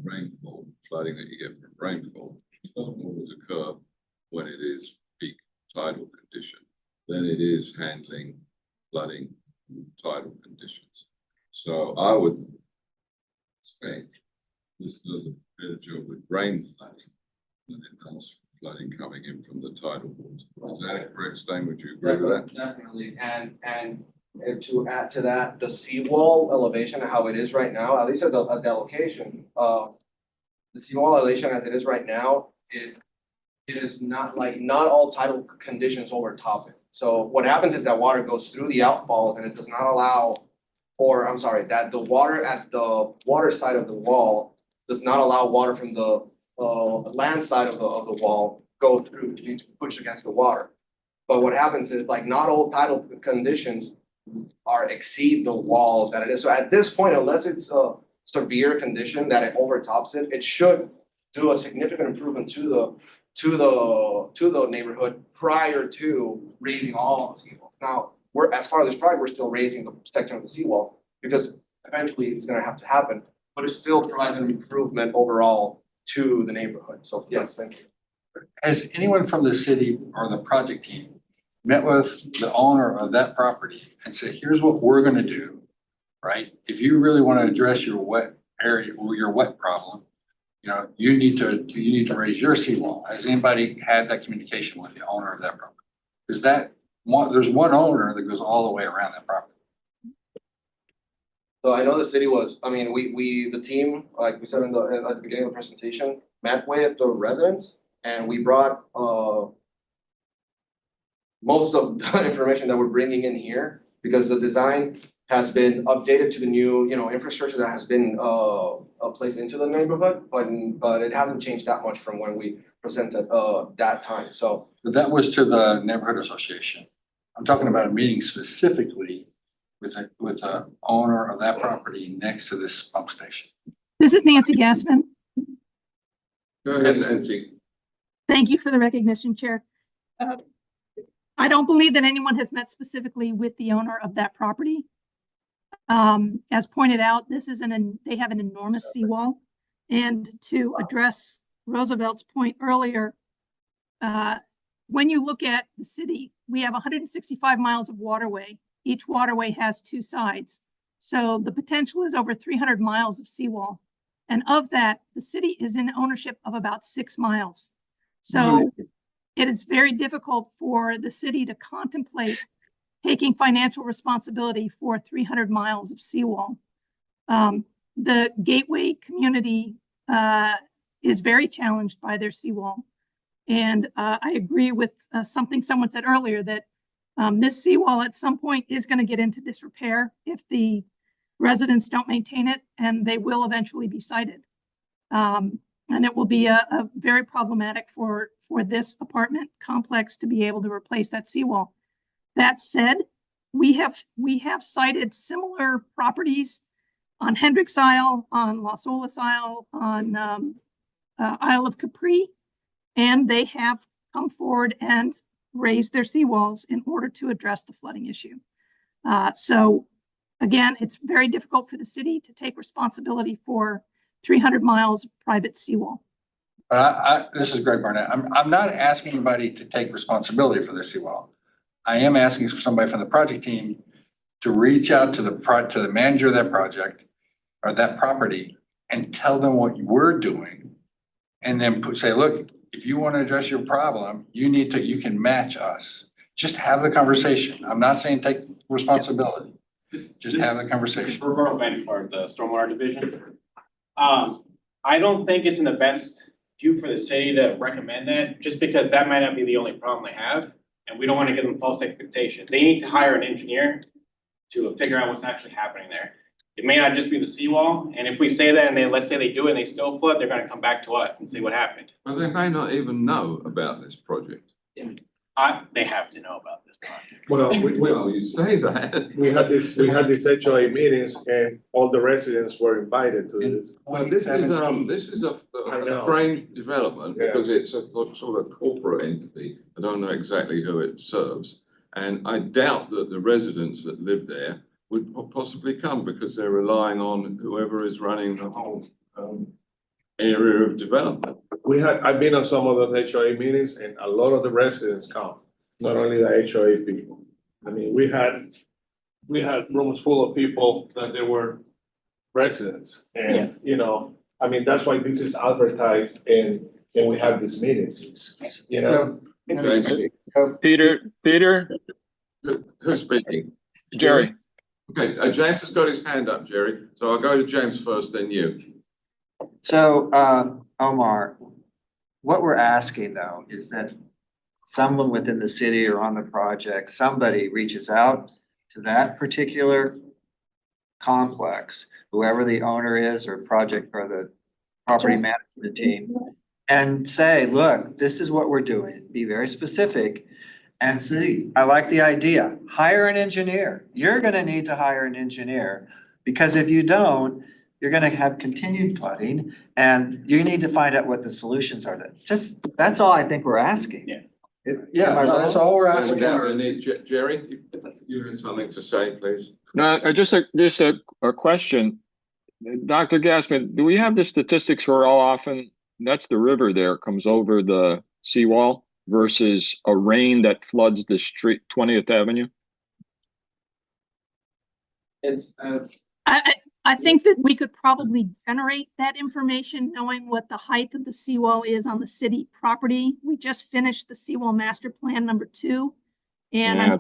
rainfall, flooding that you get from rainfall. Don't always occur when it is peak tidal condition than it is handling flooding tidal conditions. So I would say this does a better job with rainfall than it does flooding coming in from the tidal water. Is that a correct statement? Would you agree with that? Definitely, and to add to that, the seawall elevation, how it is right now, at least at the location, the seawall elevation as it is right now, it is not all tidal conditions overtop it. So what happens is that water goes through the outfall and it does not allow, or I'm sorry, that the water at the water side of the wall does not allow water from the land side of the wall go through, you need to push against the water. But what happens is like not all title conditions are exceed the walls that it is. So at this point, unless it's a severe condition that it overtops it, it should do a significant improvement to the neighborhood prior to raising all of the seawalls. Now, we're, as far as this project, we're still raising the section of the seawall because eventually it's gonna have to happen, but it still provides an improvement overall to the neighborhood. So yes, thank you. Has anyone from the city or the project team met with the owner of that property and said, here's what we're gonna do, right? If you really wanna address your wet area or your wet problem, you know, you need to raise your seawall. Has anybody had that communication with the owner of that property? Is that there's one owner that goes all the way around that property. So I know the city was, I mean, the team, like we said at the beginning of the presentation, met with the residents and we brought most of the information that we're bringing in here because the design has been updated to the new, infrastructure that has been placed into the neighborhood, but it hasn't changed that much from when we presented that time. So But that was to the neighborhood association. I'm talking about a meeting specifically with a owner of that property next to this pump station. This is Nancy Gassman. Go ahead, Nancy. Thank you for the recognition, Chair. I don't believe that anyone has met specifically with the owner of that property. As pointed out, they have an enormous seawall. And to address Roosevelt's point earlier, when you look at the city, we have 165 miles of waterway. Each waterway has two sides. So the potential is over 300 miles of seawall. And of that, the city is in ownership of about 6 miles. So it is very difficult for the city to contemplate taking financial responsibility for 300 miles of seawall. The Gateway community is very challenged by their seawall. And I agree with something someone said earlier that this seawall at some point is going to get into disrepair if the residents don't maintain it, and they will eventually be cited. And it will be a very problematic for this apartment complex to be able to replace that seawall. That said, we have cited similar properties on Hendricks Isle, on Las Olas Isle, on Isle of Capri, and they have come forward and raised their seawalls in order to address the flooding issue. So again, it's very difficult for the city to take responsibility for 300 miles of private seawall. But this is Greg Barnett. I'm not asking anybody to take responsibility for the seawall. I am asking for somebody from the project team to reach out to the manager of that project or that property and tell them what we're doing. And then say, look, if you want to address your problem, you can match us. Just have the conversation. I'm not saying take responsibility. Just have the conversation. Roberto Benford, the Stormwater Division. I don't think it's in the best view for the city to recommend that, just because that might not be the only problem they have. And we don't want to give them false expectation. They need to hire an engineer to figure out what's actually happening there. It may not just be the seawall, and if we say that and let's say they do it and they still flood, they're gonna come back to us and say what happened. But they may not even know about this project. They have to know about this project. Well, you say that. We had this HOA meetings and all the residents were invited to this. Well, this is a strange development because it's a sort of corporate entity. I don't know exactly who it serves. And I doubt that the residents that live there would possibly come because they're relying on whoever is running the whole area of development. I've been on some of those HOA meetings and a lot of the residents come, not only the HOA people. I mean, we had rooms full of people that they were residents and, I mean, that's why this is advertised and we have these meetings, Peter, Who's speaking? Jerry. Okay, James has got his hand up, Jerry. So I'll go to James first, then you. So, Omar, what we're asking though is that someone within the city or on the project, somebody reaches out to that particular complex, whoever the owner is or project or the property Just- management team and say, look, this is what we're doing, be very specific. And see, I like the idea, hire an engineer. You're gonna need to hire an engineer. Because if you don't, you're gonna have continued flooding and you need to find out what the solutions are. That's all I think we're asking. Yeah. Am I That's wrong? all we're Without asking. any, Jerry, you had something to say, please? No, just a question. Dr. Gassman, do we have the statistics for how often, that's the river there, comes over the seawall versus a rain that floods the street, 20th Avenue? It's, I think that we could probably generate that information, knowing what the height of the seawall is on the city property. We just finished the seawall master plan number 2. And Yeah.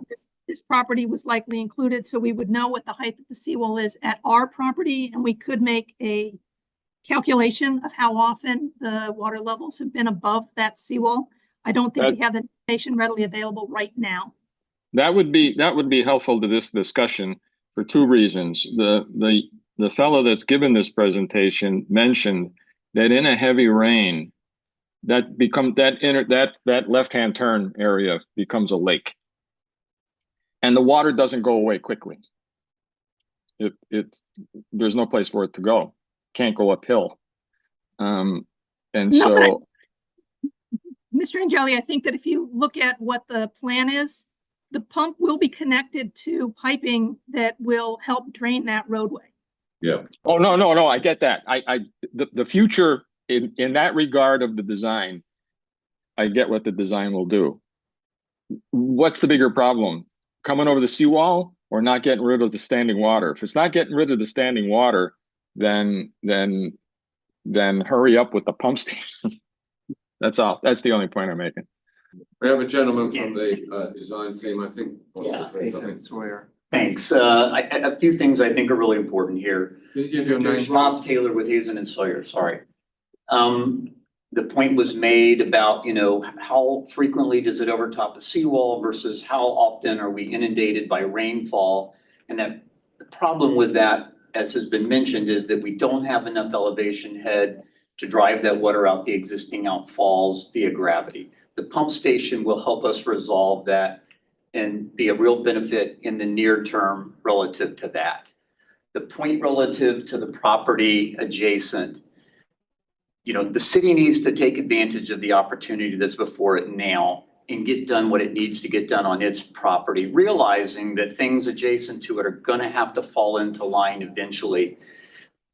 this property was likely included, so we would know what the height of the seawall is at our property, and we could make a calculation of how often the water levels have been above that seawall. I don't think we have the information readily available right now. That would be helpful to this discussion for 2 reasons. The fellow that's given this presentation mentioned that in a heavy rain, that left-hand turn area becomes a lake. And the water doesn't go away quickly. There's no place for it to go. Can't go uphill. And No, so Mr. Angeli, I think that if you look at what the plan is, the pump will be connected to piping that will help drain that roadway. Yeah. oh, no, I get that. The future in that regard of the design, I get what the design will do. What's the bigger problem? Coming over the seawall or not getting rid of the standing water? If it's not getting rid of the standing water, then hurry up with the pump station. That's all. That's the only point I'm making. We have a gentleman from the design team, I think. Yeah. Jason Sawyer. Thanks. A few things I think are really important here. Can you give your name? Rob Taylor with Hazen and Sawyer, sorry. The point was made about, how frequently does it overtop the seawall versus how often are we inundated by rainfall? And that the problem with that, as has been mentioned, is that we don't have enough elevation head to drive that water out the existing outfalls via gravity. The pump station will help us resolve that and be a real benefit in the near term relative to that. The point relative to the property adjacent, the city needs to take advantage of the opportunity that's before it now and get done what it needs to get done on its property, realizing that things adjacent to it are gonna have to fall into line eventually.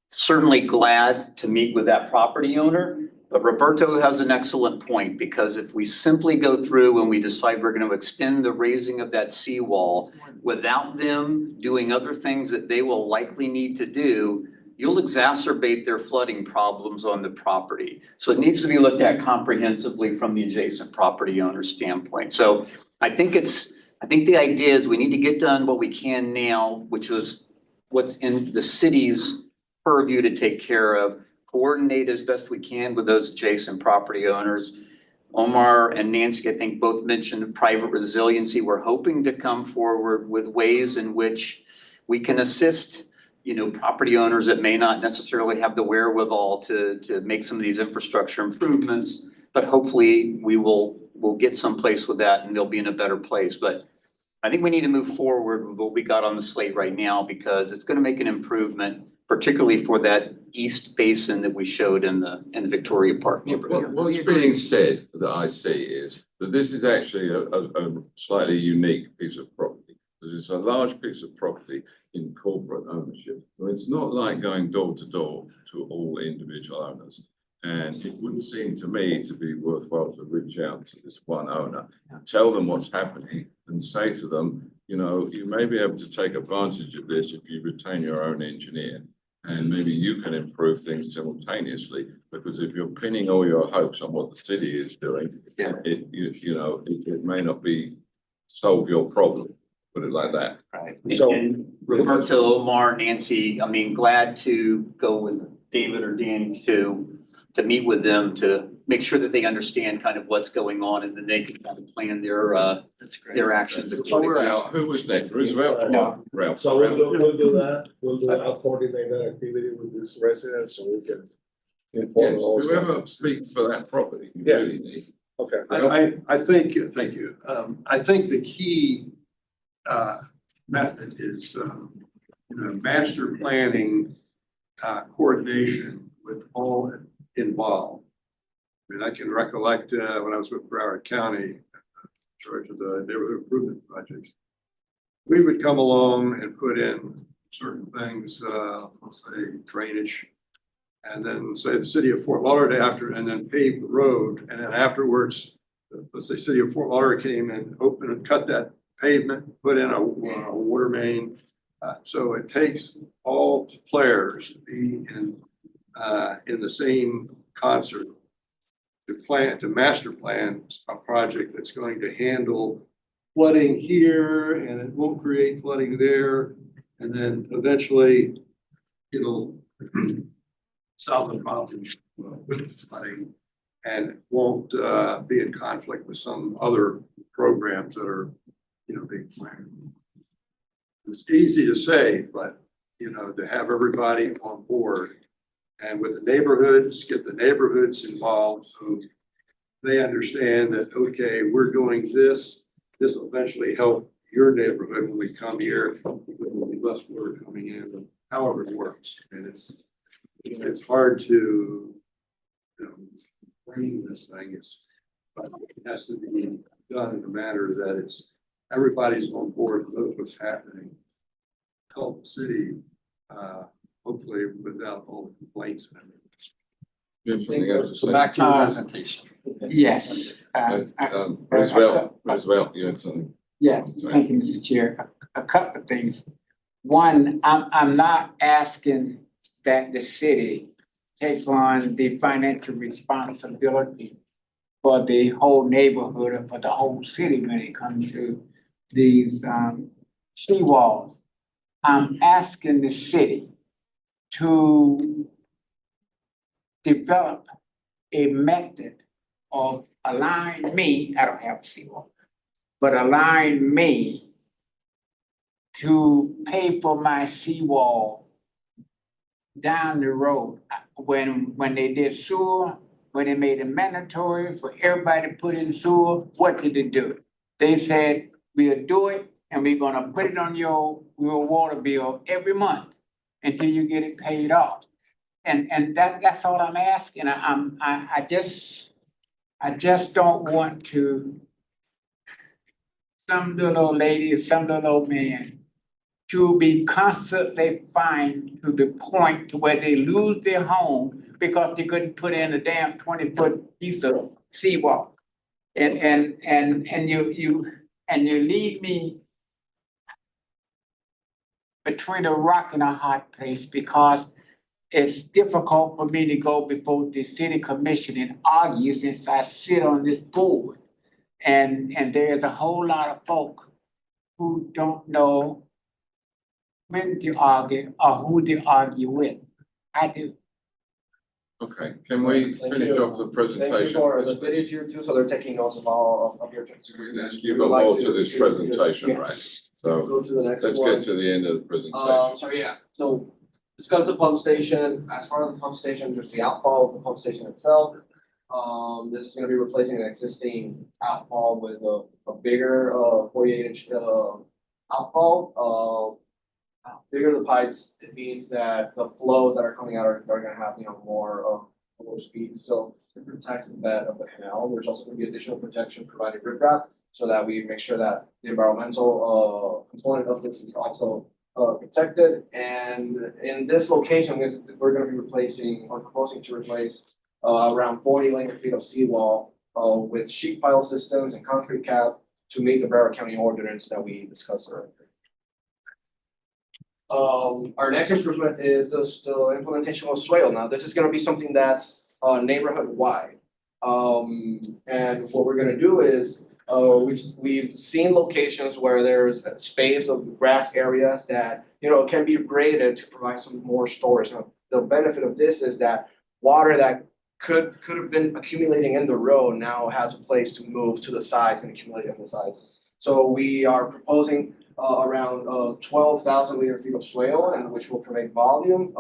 Certainly glad to meet with that property owner, but Roberto has an excellent point, because if we simply go through and we decide we're gonna extend the raising of that seawall without them doing other things that they will likely need to do, you'll exacerbate their flooding problems on the property. So it needs to be looked at comprehensively from the adjacent property owner's standpoint. So I think the idea is we need to get done what we can now, which was what's in the city's purview to take care of, coordinate as best we can with those adjacent property owners. Omar and Nancy, I think, both mentioned private resiliency. We're hoping to come forward with ways in which we can assist property owners that may not necessarily have the wherewithal to make some of these infrastructure improvements. But hopefully we'll get someplace with that and they'll be in a better place. But I think we need to move forward with what we got on the slate right now, because it's gonna make an improvement, particularly for that east basin that we showed in the Victoria Park neighborhood. What's being said that I see is that this is actually a slightly unique piece of property. It's a large piece of property in corporate ownership. So it's not like going door to door to all individual owners. And it would seem to me to be worthwhile to reach out to this one owner, tell them what's happening and say to them, you may be able to take advantage of this if you retain your own engineer. And maybe you can improve things simultaneously, because if you're pinning all your hopes on what the city is doing, it may not be solve your problem. Put it like that. Right. So- And Roberto, Omar, Nancy, glad to go with David or Danny to meet with them to make sure that they understand kind of what's going on, and then they can kind of plan their actions accordingly. Who was next? Roosevelt? No. Ralph. So we'll do that, I'll coordinate that activity with these residents so we can Yes, whoever speaks for that property, you Yeah. really need. Okay. I think, thank you. I think the key method is, master planning coordination with all involved. I mean, I can recollect when I was with Broward County, in charge of the neighborhood improvement projects. We would come along and put in certain things, let's say drainage, and then say the city of Fort Lauderdale and then pave the road, and then afterwards, let's say city of Fort Lauderdale came and opened and cut that pavement, put in a water main. So it takes all players to be in the same concert to master plan a project that's going to handle flooding here and it won't create flooding there. And then eventually it'll solve the problem with flooding and won't be in conflict with some other programs that are, being planned. It's easy to say, but, to have everybody on board and with the neighborhoods, get the neighborhoods involved so they understand that, okay, we're doing this. This will eventually help your neighborhood when we come here. There will be less water coming in, however it works. And it's hard to, bring this thing. It has to be done in a manner that everybody's on board with what's happening. Help the city, hopefully without all the complaints. So back to your presentation. Yes. Roosevelt, you had something. Yes, thank you, Mr. Chair. A couple of things. One, I'm not asking that the city take on the financial responsibility for the whole neighborhood or for the whole city when it comes to these seawalls. I'm asking the city to develop a method of allowing me, I don't have a seawall, but allowing me to pay for my seawall down the road. When they did sewer, when they made it mandatory for everybody to put in sewer, what did they do? They said, we'll do it and we're gonna put it on your water bill every month until you get it paid off. And that's all I'm asking. I just don't want to, some little old lady, some little old man to be constantly fined to the point to where they lose their home because they couldn't put in a damn 20-foot piece of seawall. And you leave me between a rock and a hard place because it's difficult for me to go before the city commission and argue since I sit on this board. And there's a whole lot of folk who don't know when to argue or who to argue with. I do. Okay, can we finish off the presentation? Thank you for the video here too, so they're taking notes of all of your concerns. You've got more to this presentation, right? So Go to the next let's one. get to the end of the presentation. So discuss the pump station. As far as the pump station, there's the outfall of the pump station itself. This is gonna be replacing an existing outfall with a bigger 48-inch outfall. Bigger the pipes, it means that the flows that are coming out are gonna have, more speed, so it protects the bed of the canal. There's also gonna be additional protection provided riprap, so that we make sure that the environmental component of this is also protected. And in this location, we're gonna be proposing to replace around 40 linear feet of seawall with sheet pile systems and concrete cap to meet the Broward County ordinance that we discussed earlier. Our next improvement is the implementation of swale. Now, this is gonna be something that's neighborhood wide. And what we're gonna do is we've seen locations where there's a space of grass areas that can be graded to provide some more storage. Now, the benefit of this is that water that could have been accumulating in the road now has a place to move to the sides and accumulate on the sides. So we are proposing around 12,000 linear feet of swale, and which will provide volume.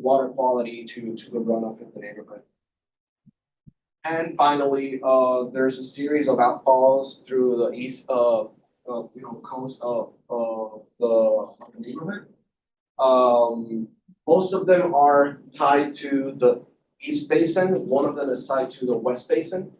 water quality to the runoff in the neighborhood. And finally, there's a series of outfalls through the east coast of the neighborhood. Most of them are tied to the east basin. One of them is tied to the west basin.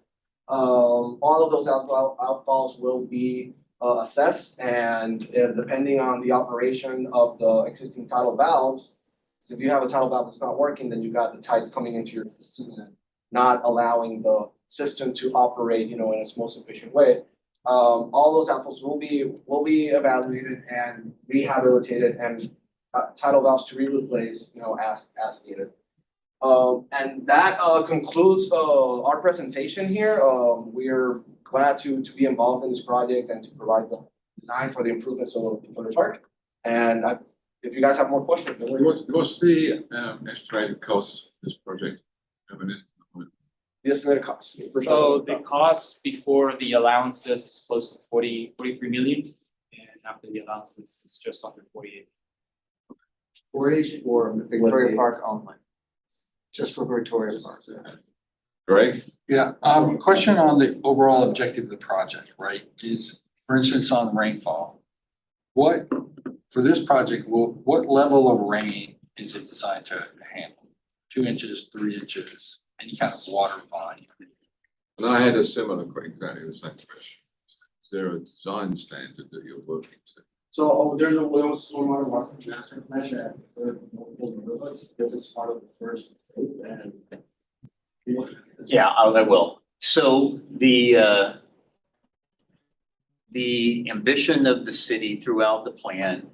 All of those outfalls will be assessed, and depending on the operation of the existing tidal valves. So if you have a tidal valve that's not working, then you've got the tides coming into your system and not allowing the system to operate, in its most efficient way. All those outfalls will be evaluated and rehabilitated, and tidal valves to be replaced, as needed. And that concludes our presentation here. We're glad to be involved in this project and to provide the design for the improvements of the park. And if you guys have more questions, What's the estimated cost of this project? The estimated cost. So the cost before the allowances is close to 43 million, and after the allowances is just under 48. 40 for Victoria Park only. Just for Victoria Park. Greg? Yeah, question on the overall objective of the project, right? Is, for instance, on rainfall. For this project, what level of rain is it designed to handle? 2 inches, 3 inches, any kind of water volume? And I had a similar, exactly the same question. Is there a design standard that you're working to? So there's a Wales Stormwater Master Plan that multiple neighborhoods, this is part of the first group and. Yeah, I will. So the ambition of the city throughout the plan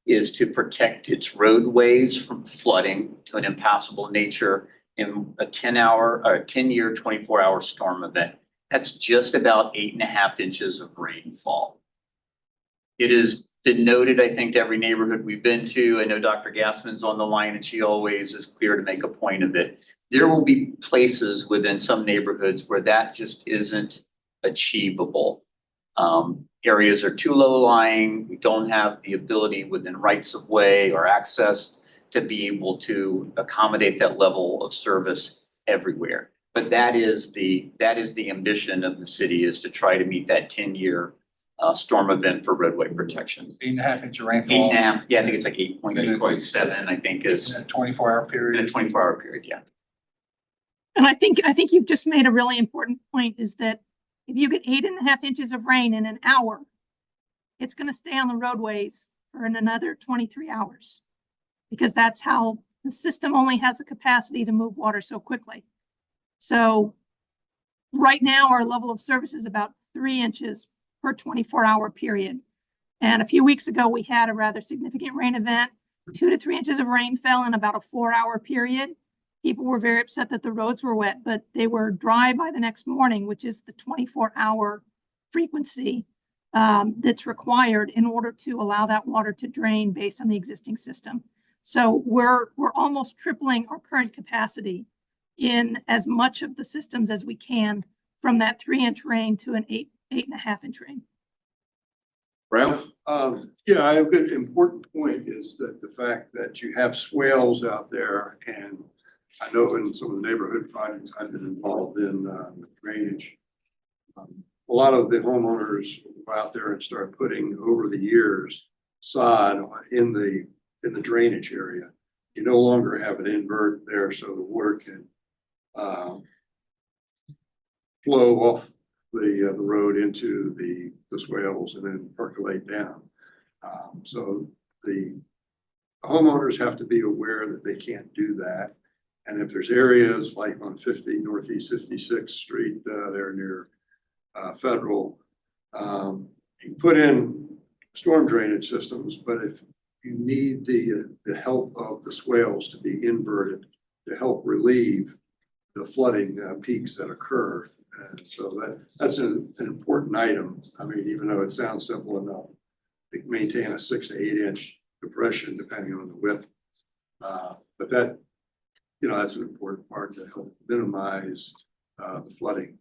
is to protect its roadways from flooding to an impassable nature in a 10-year, 24-hour storm event. That's just about 8.5 inches of rainfall. It has been noted, I think, to every neighborhood we've been to. I know Dr. Gassman's on the line and she always is clear to make a point of it. There will be places within some neighborhoods where that just isn't achievable. Areas are too low lying. We don't have the ability within rights of way or access to be able to accommodate that level of service everywhere. But that is the ambition of the city, is to try to meet that 10-year storm event for roadway protection. 8.5 inch rainfall. 8.5, yeah, I think it's like 8.7, I think is. In a 24-hour period. In a 24-hour period, yeah. And I think you've just made a really important point, is that if you get 8.5 inches of rain in an hour, it's going to stay on the roadways for another 23 hours, because that's how the system only has the capacity to move water so quickly. So right now our level of service is about 3 inches per 24-hour period. And a few weeks ago, we had a rather significant rain event. 2 to 3 inches of rain fell in about a 4-hour period. People were very upset that the roads were wet, but they were dry by the next morning, which is the 24-hour frequency that's required in order to allow that water to drain based on the existing system. So we're almost tripling our current capacity in as much of the systems as we can, from that 3-inch rain to an 8.5 inch rain. Ralph? Yeah, I have an important point is that the fact that you have swales out there, and I know in some of the neighborhood projects I've been involved in drainage, a lot of the homeowners go out there and start putting, over the years, sod in the drainage area. You no longer have an invert there, so the water can flow off the road into the swales and then percolate down. So the homeowners have to be aware that they can't do that. And if there's areas like on Northeast 56th Street, there near Federal, you can put in storm drainage systems, but if you need the help of the swales to be inverted to help relieve the flooding peaks that occur. And so that's an important item. I mean, even though it sounds simple enough, they maintain a 6 to 8 inch depression depending on the width. But that, that's an important part to help minimize the flooding.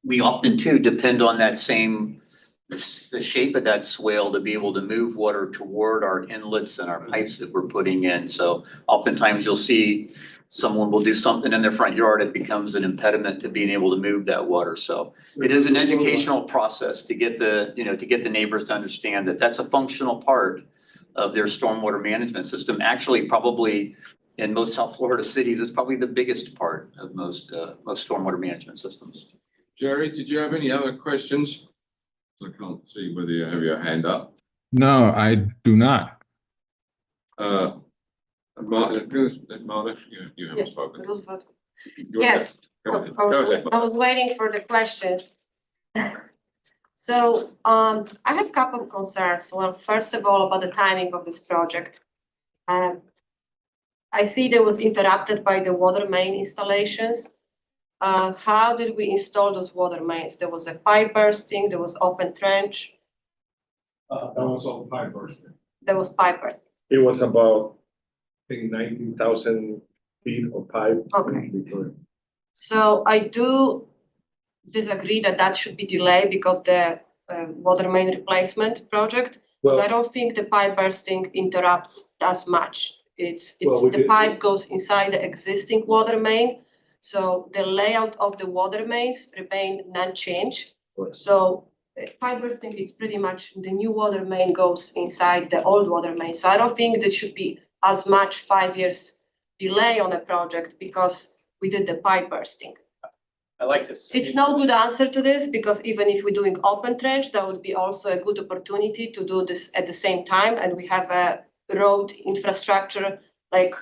We often too depend on that same the shape of that swale to be able to move water toward our inlets and our pipes that we're putting in. So oftentimes you'll see someone will do something in their front yard, it becomes an impediment to being able to move that water. So it is an educational process to get the, to get the neighbors to understand that that's a functional part of their stormwater management system. Actually, probably in most South Florida cities, it's probably the biggest part of most stormwater management systems. Jerry, did you have any other questions? I can't see whether you have your hand up. No, I do not. Martha, you haven't Yes, spoken. Roosevelt. Go Yes, ahead. I Go ahead. was waiting for the questions. So, I have a couple of concerns. Well, first of all, about the timing of this project. I see that was interrupted by the water main installations. How did we install those water mains? There was a pipe bursting, there was open trench, That was all pipe bursting. there was pipe bursting. It was about, I think, 19,000 feet of pipe. Okay. So I do disagree that that should be delayed because the water main replacement project, because I don't think the pipe bursting interrupts as much. It's the pipe goes inside the existing water main, so the layout of the water mains remain unchanged. So pipe bursting is pretty much the new water main goes inside the old water main. So I don't think there should be as much 5 years delay on a project because we did the pipe bursting. I like to see. It's no good answer to this because even if we're doing open trench, that would be also a good opportunity to do this at the same time. And we have a road infrastructure, like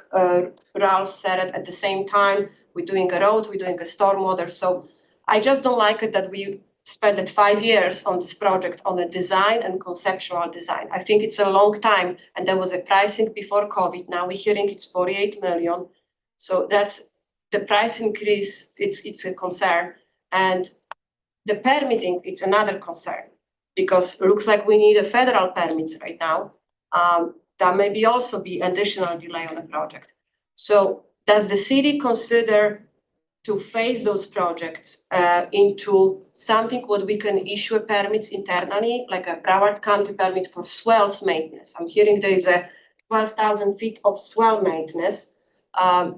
Ralph said it, at the same time. We're doing a road, we're doing a stormwater. So I just don't like it that we spent 5 years on this project on the design and conceptual design. I think it's a long time and there was a pricing before COVID. Now we're hearing it's 48 million. So that's the price increase, it's a concern. And the permitting, it's another concern because it looks like we need a federal permits right now. That may be also be additional delay on the project. So does the city consider to phase those projects into something what we can issue a permits internally, like a Broward County permit for swells maintenance? I'm hearing there is a 12,000 feet of swell maintenance. I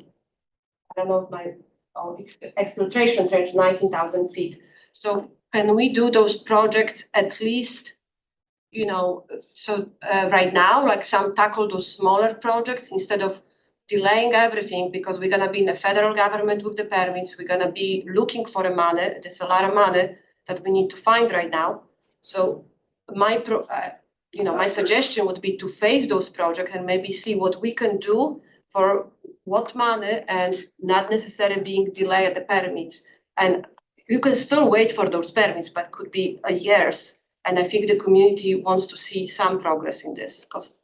don't know if my exploitation range 19,000 feet. So can we do those projects at least, right now, like some tackle those smaller projects instead of delaying everything because we're gonna be in the federal government with the permits, we're gonna be looking for the money. There's a lot of money that we need to find right now. So my suggestion would be to phase those projects and maybe see what we can do for what money and not necessarily being delayed the permits. And you can still wait for those permits, but could be years. And I think the community wants to see some progress in this because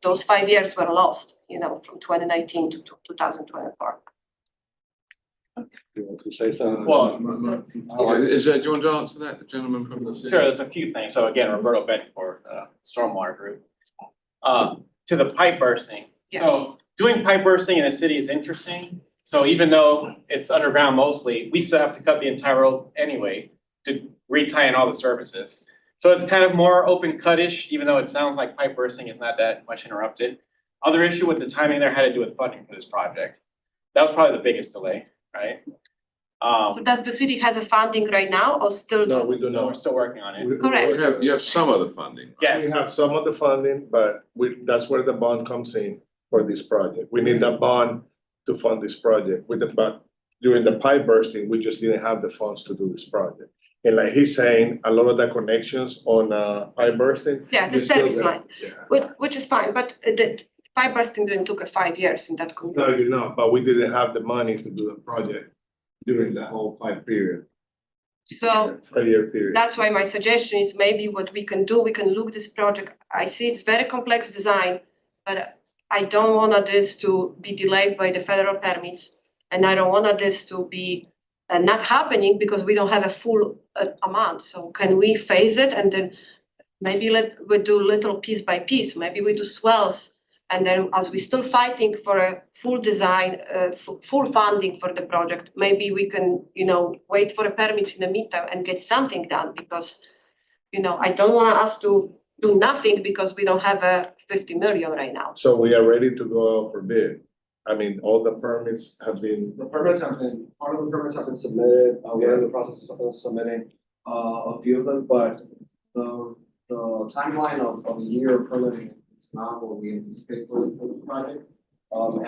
those 5 years were lost, from 2019 to 2024. You want to say something? Well, do you want to answer that, the gentleman from the city? sure, there's a few things. So again, Roberto Bettencourt, Stormwater Group. To the pipe bursting. So doing pipe bursting in the city is interesting. So even though it's underground mostly, we still have to cut the entire road anyway to retie in all the services. So it's kind of more open cut-ish, even though it sounds like pipe bursting is not that much interrupted. Other issue with the timing there had to do with funding for this project. That was probably the biggest delay, right? So does the city has a funding right now or still? No, we do No, we're not. still working on it. Correct. You have some of the funding. Yes. We have some of the funding, but that's where the bond comes in for this project. We need that bond to fund this project. But during the pipe bursting, we just didn't have the funds to do this project. And like he's saying, a lot of the connections on pipe bursting. Yeah, the we still service got- lines, which is fine, but the pipe bursting didn't took 5 years in that community. No, but we didn't have the money to do the project during the whole 5 period. So 5-year period. that's why my suggestion is maybe what we can do, we can look this project. I see it's very complex design, but I don't want this to be delayed by the federal permits. And I don't want this to be not happening because we don't have a full amount. So can we phase it and then maybe we do little piece by piece, maybe we do swells. And then as we're still fighting for a full design, full funding for the project, maybe we can, wait for the permits in the meantime and get something done because, you know, I don't want us to do nothing because we don't have a 50 million right now. So we are ready to go out for bid. I mean, all the permits have been, The permits have been, part of the permits have been submitted, we're in the process of submitting a few of them, but the timeline of a year of permitting is not what we anticipate for the project.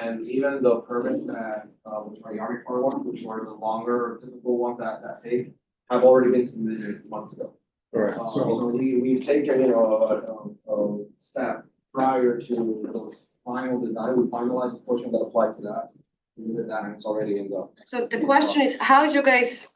And even the permits that, which are the Army Corps ones, which are the longer typical ones that take, have already been submitted months ago. correct, So we've taken, you know, a step prior to the final design, we finalized the portion that applied to that. We did that and it's already in the. So the question is, how you guys,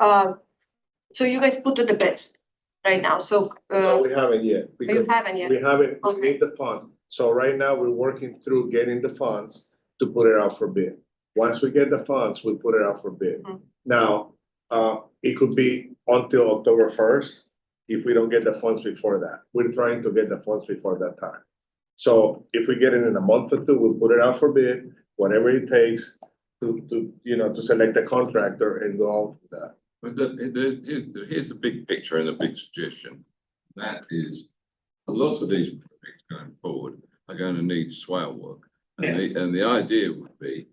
so you guys put the bids right now, so, no, we haven't yet. you Because haven't yet? we haven't, we Okay. need the funds. So right now, we're working through getting the funds to put it out for bid. Once we get the funds, we put it out for bid. Mhm. Now, it could be until October first if we don't get the funds before that. We're trying to get the funds before that time. So if we get it in a month or two, we'll put it out for bid, whatever it takes to, you know, to select a contractor and go on with that. But here's the big picture and the big suggestion. That is, a lot of these projects going forward are going to need swale work. And the idea would be,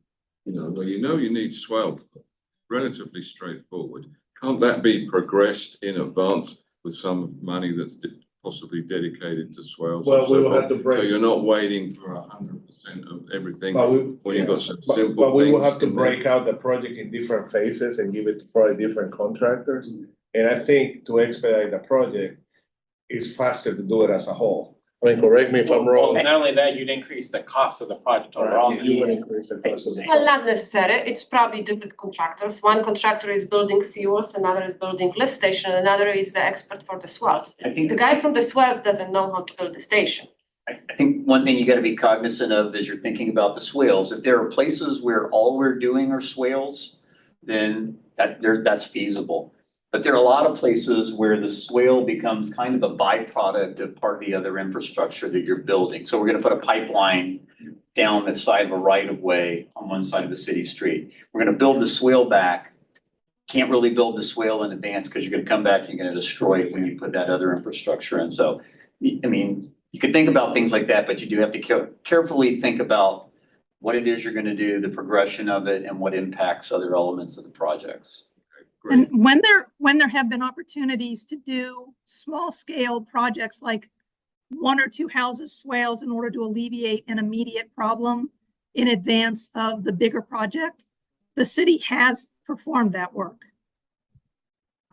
you know you need swale work, relatively straightforward. Can't that be progressed in advance with some money that's possibly dedicated to swales? Well, and so we will forth? have to break. So you're not waiting for 100% of everything But we, when you've got some but simple we will things have to in there. break out the project in different phases and give it to probably different contractors. And I think to expedite the project, it's faster to do it as a whole. I mean, correct me if I'm wrong. Not only that, you'd increase the cost of the project overall. You would increase the cost of the Well, project. not necessary, it's probably different contractors, one contractor is building seawalls, another is building lift station, another is the expert for the swells. I think The guy from the swells doesn't know how to build the station. I think one thing you gotta be cognizant of as you're thinking about the swales, if there are places where all we're doing are swales, then that's feasible. But there are a lot of places where the swale becomes kind of a byproduct of part of the other infrastructure that you're building. So we're gonna put a pipeline down the side of a right of way on one side of the city street. We're gonna build the swale back. Can't really build the swale in advance because you're gonna come back, and you're gonna destroy it when you put that other infrastructure in. So, I mean, you could think about things like that, but you do have to carefully think about what it is you're gonna do, the progression of it, and what impacts other elements of the projects. And when there have been opportunities to do small scale projects like one or two houses swales in order to alleviate an immediate problem in advance of the bigger project, the city has performed that work.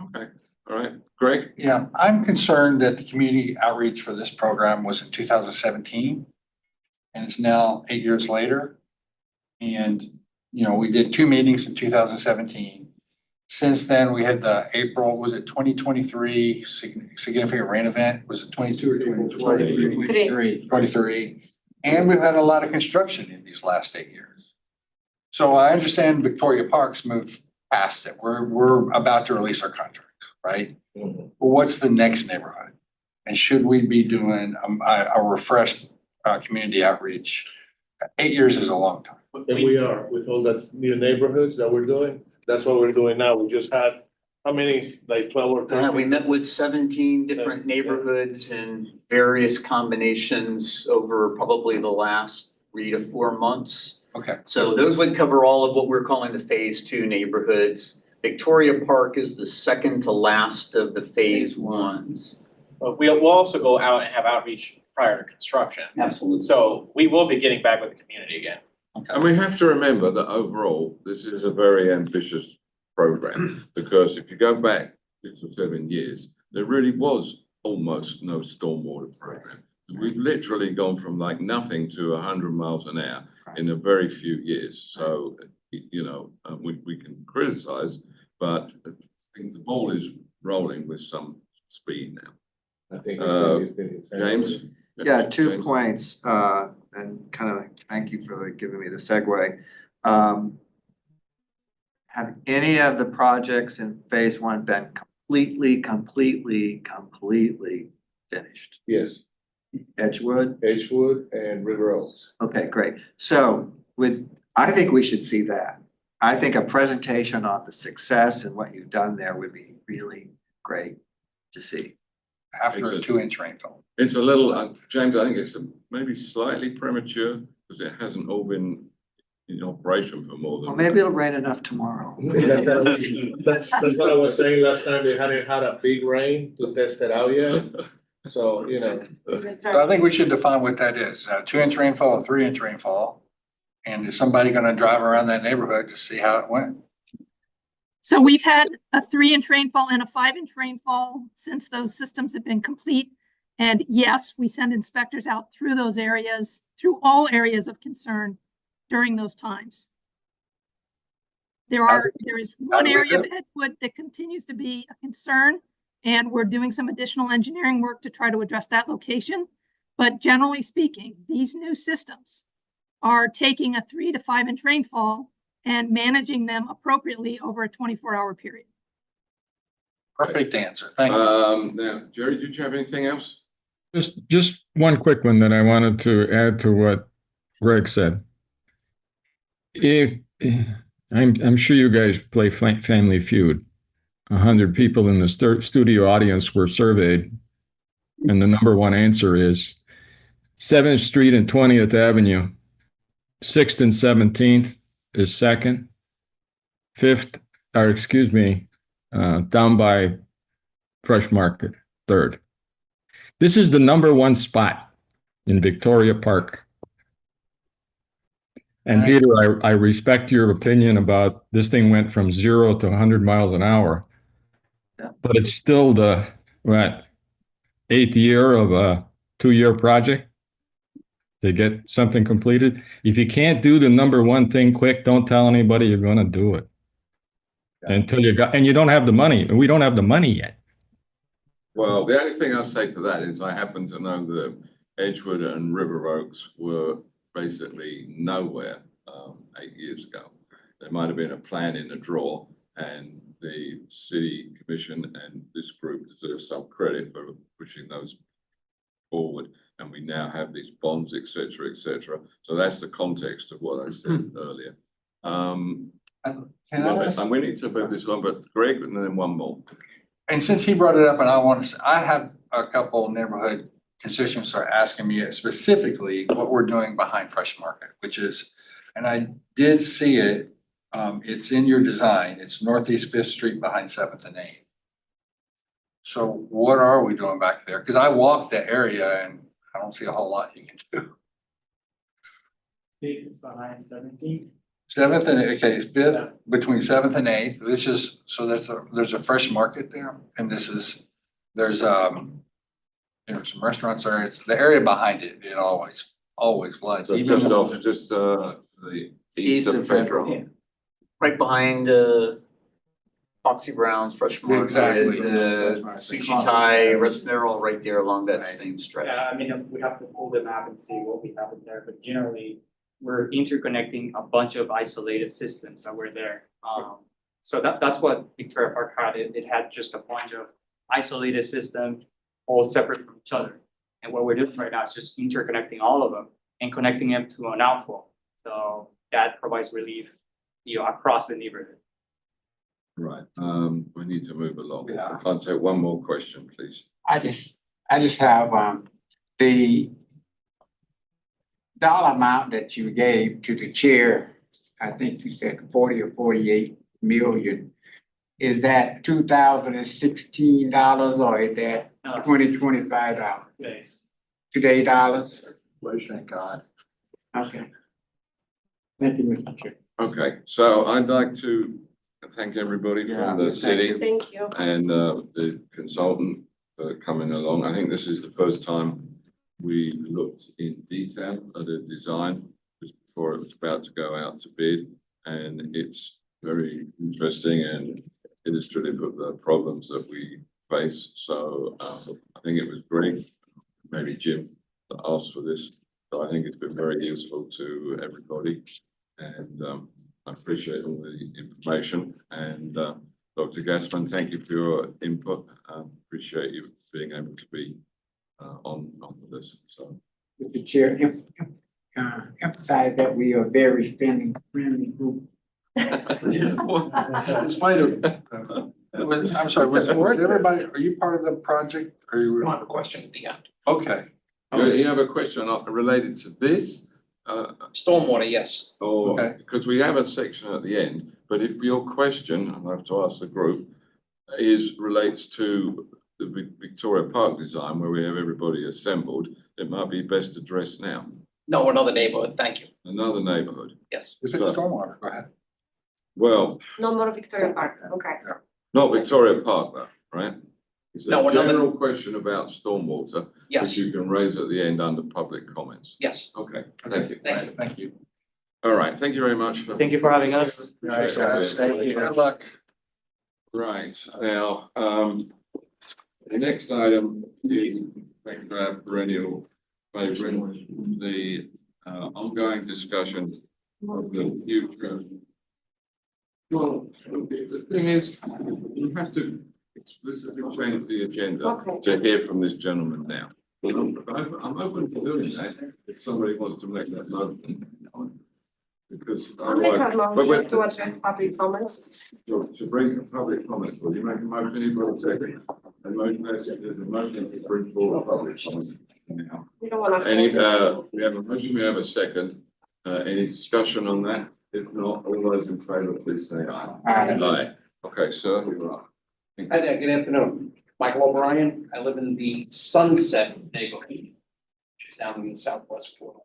Okay, all right, Greg? Yeah, I'm concerned that the community outreach for this program was in 2017. And it's now 8 years later. And, you know, we did 2 meetings in 2017. Since then, we had the April, was it 2023 significant rain event? Was it 22 or 23? 23. And we've had a lot of construction in these last 8 years. So I understand Victoria Parks moved past it. We're about to release our contract, right? Mhm. Well, what's the next neighborhood? And should we be doing a refreshed community outreach? 8 years is a long time. And we are, with all the new neighborhoods that we're doing, that's what we're doing now. We just had, how many, like 12 or 13? We met with 17 different neighborhoods in various combinations over probably the last 3 to 4 months. Okay. So those would cover all of what we're calling the phase 2 neighborhoods. Victoria Park is the second to last of the phase 1s. But we'll also go out and have outreach prior to construction. Absolutely. So we will be getting back with the community again. And we have to remember that overall, this is a very ambitious program, because if you go back 6 or 7 years, there really was almost no stormwater program. We've literally gone from like nothing to 100 miles an hour in a very few years. So, you know, we can criticize, but I think the ball is rolling with some speed now. I think James? Yeah, 2 James? points, and kind of thank you for giving me the segue. Have any of the projects in phase 1 been completely finished? Yes, Edgewood? Edgewood and River Oaks. Okay, great. So I think we should see that. I think a presentation on the success and what you've done there would be really great to see. after It's a a- 2-inch rainfall. It's a little, James, I think it's maybe slightly premature because it hasn't all been in operation for more than. Well, maybe it'll rain enough tomorrow. That's what I was saying last time, they hadn't had a big rain to test it out yet, so, you know. So I think we should define what that is, a 2-inch rainfall, a 3-inch rainfall. And is somebody gonna drive around that neighborhood to see how it went? So we've had a 3-inch rainfall and a 5-inch rainfall since those systems have been complete. And yes, we send inspectors out through those areas, through all areas of concern during those times. There is one area of Edgewood that continues to be a concern, and we're doing some additional engineering work to try to address that location. But generally speaking, these new systems are taking a 3 to 5-inch rainfall and managing them appropriately over a 24-hour period. Perfect answer, thank you. Now, Jerry, did you have anything else? Just one quick one that I wanted to add to what Greg said. If I'm sure you guys play Family Feud. 100 people in the studio audience were surveyed, and the number one answer is 7th Street and 20th Avenue. 6th and 17th is second. 5th, or excuse me, down by Fresh Market, third. This is the number one spot in Victoria Park. And Peter, I respect your opinion about this thing went from 0 to 100 miles an hour. Yeah. But it's still the, what, 8th year of a 2-year project to get something completed. If you can't do the number one thing quick, don't tell anybody you're going to do it. Until you got, and you don't have the money. We don't have the money yet. Well, the only thing I'll say to that is I happen to know that Edgewood and River Oaks were basically nowhere 8 years ago. There might have been a plan in the drawer, and the city commission and this group deserve some credit for pushing those forward. And we now have these bonds, et cetera, So that's the context of what I said earlier. Can I ask- And we need to move this on, but Greg, and then one more. And since he brought it up, and I want to say, I have a couple neighborhood constituents are asking me specifically what we're doing behind Fresh Market, which is, and I did see it, it's in your design, it's Northeast 5th Street behind 7th and 8th. So what are we doing back there? Because I walked the area and I don't see a whole lot you can do. It's behind 17. 7th and, okay, 5th, between 7th and 8th, this is, so there's a Fresh Market there, and there's you know, some restaurants there, it's the area behind it, it always floods. So Even just when- off, the east of Federal. Right behind Foxy Brown's, Fresh Market, Exactly. Sushi Thai, rest they're all right there along that same stretch. Yeah, I mean, we have to pull the map and see what we have in there, but generally, we're interconnecting a bunch of isolated systems that were there. So that's what Victoria Park had. It had just a bunch of isolated systems, all separate from each other. And what we're doing right now is just interconnecting all of them and connecting them to an outflow. So that provides relief, across the neighborhood. Right, we need to move along. Yeah. I'll take one more question, please. I just have, the dollar amount that you gave to the chair, I think you said 40 or 48 million. Is that $2016 or is that $2025? Yes. Today dollars? Thank God. Okay. Thank you, Mr. Chair. Okay, so I'd like to thank everybody from the city Thank you. and the consultant for coming along. I think this is the first time we looked in detail at a design just before it was about to go out to bid, and it's very interesting and illustrative of the problems that we face. So I think it was great, maybe Jim, that asked for this. So I think it's been very useful to everybody, and I appreciate all the information. And Dr. Gassman, thank you for your input. Appreciate you being able to be on with this. So Mr. Chair, emphasize that we are a very friendly group. in spite of I'm sorry, was everybody, are you part of the project? Are you? I have a question at the end. Okay. You have a question related to this? Stormwater, yes. Or, Okay. because we have a section at the end, but if your question, and I have to ask the group, relates to the Victoria Park design where we have everybody assembled, it might be best addressed now. No, another neighborhood, thank you. Another neighborhood. Yes. Is it stormwater? Go ahead. Well, No more Victoria Park, okay. not Victoria Park though, right? It's a No, another- general question about stormwater, which Yes, you can raise at the end under public comments. yes. Okay, thank you. Thank you. Thank you. All right, thank you very much. Thank you for having us. Appreciate it. Guys, good luck. Right, now, the next item is, thank you for our perennial favorite, the ongoing discussion of the future. Well, the thing is, you have to explicitly change the agenda Okay. to hear from this gentleman now. I'm open to doing that if somebody wants to make that motion. Because I'll make otherwise, a but motion to address public comments. to bring public comments, will you make a motion, anybody second? A motion, there's a motion to bring forward public comments now. You don't wanna. Any, we have a motion, we have a second, any discussion on that? If not, all those in favour, please say aye. Aye. Okay, sir, you're up. Hi there, good afternoon. Michael O'Brien. I live in the Sunset neighborhood, which is down in the southwest quarter.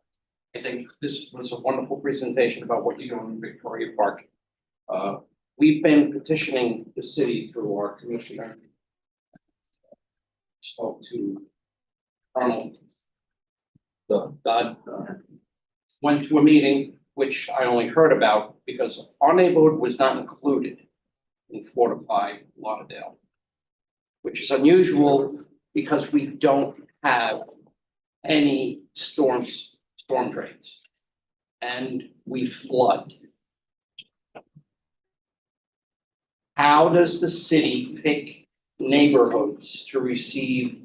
I think this was a wonderful presentation about what you're doing in Victoria Park. We've been petitioning the city through our commissioner. Spoke to Colonel Dodd, went to a meeting, which I only heard about because our neighborhood was not included in Fortify Lauderdale, which is unusual because we don't have any storm drains, and we flood. How does the city pick neighborhoods to receive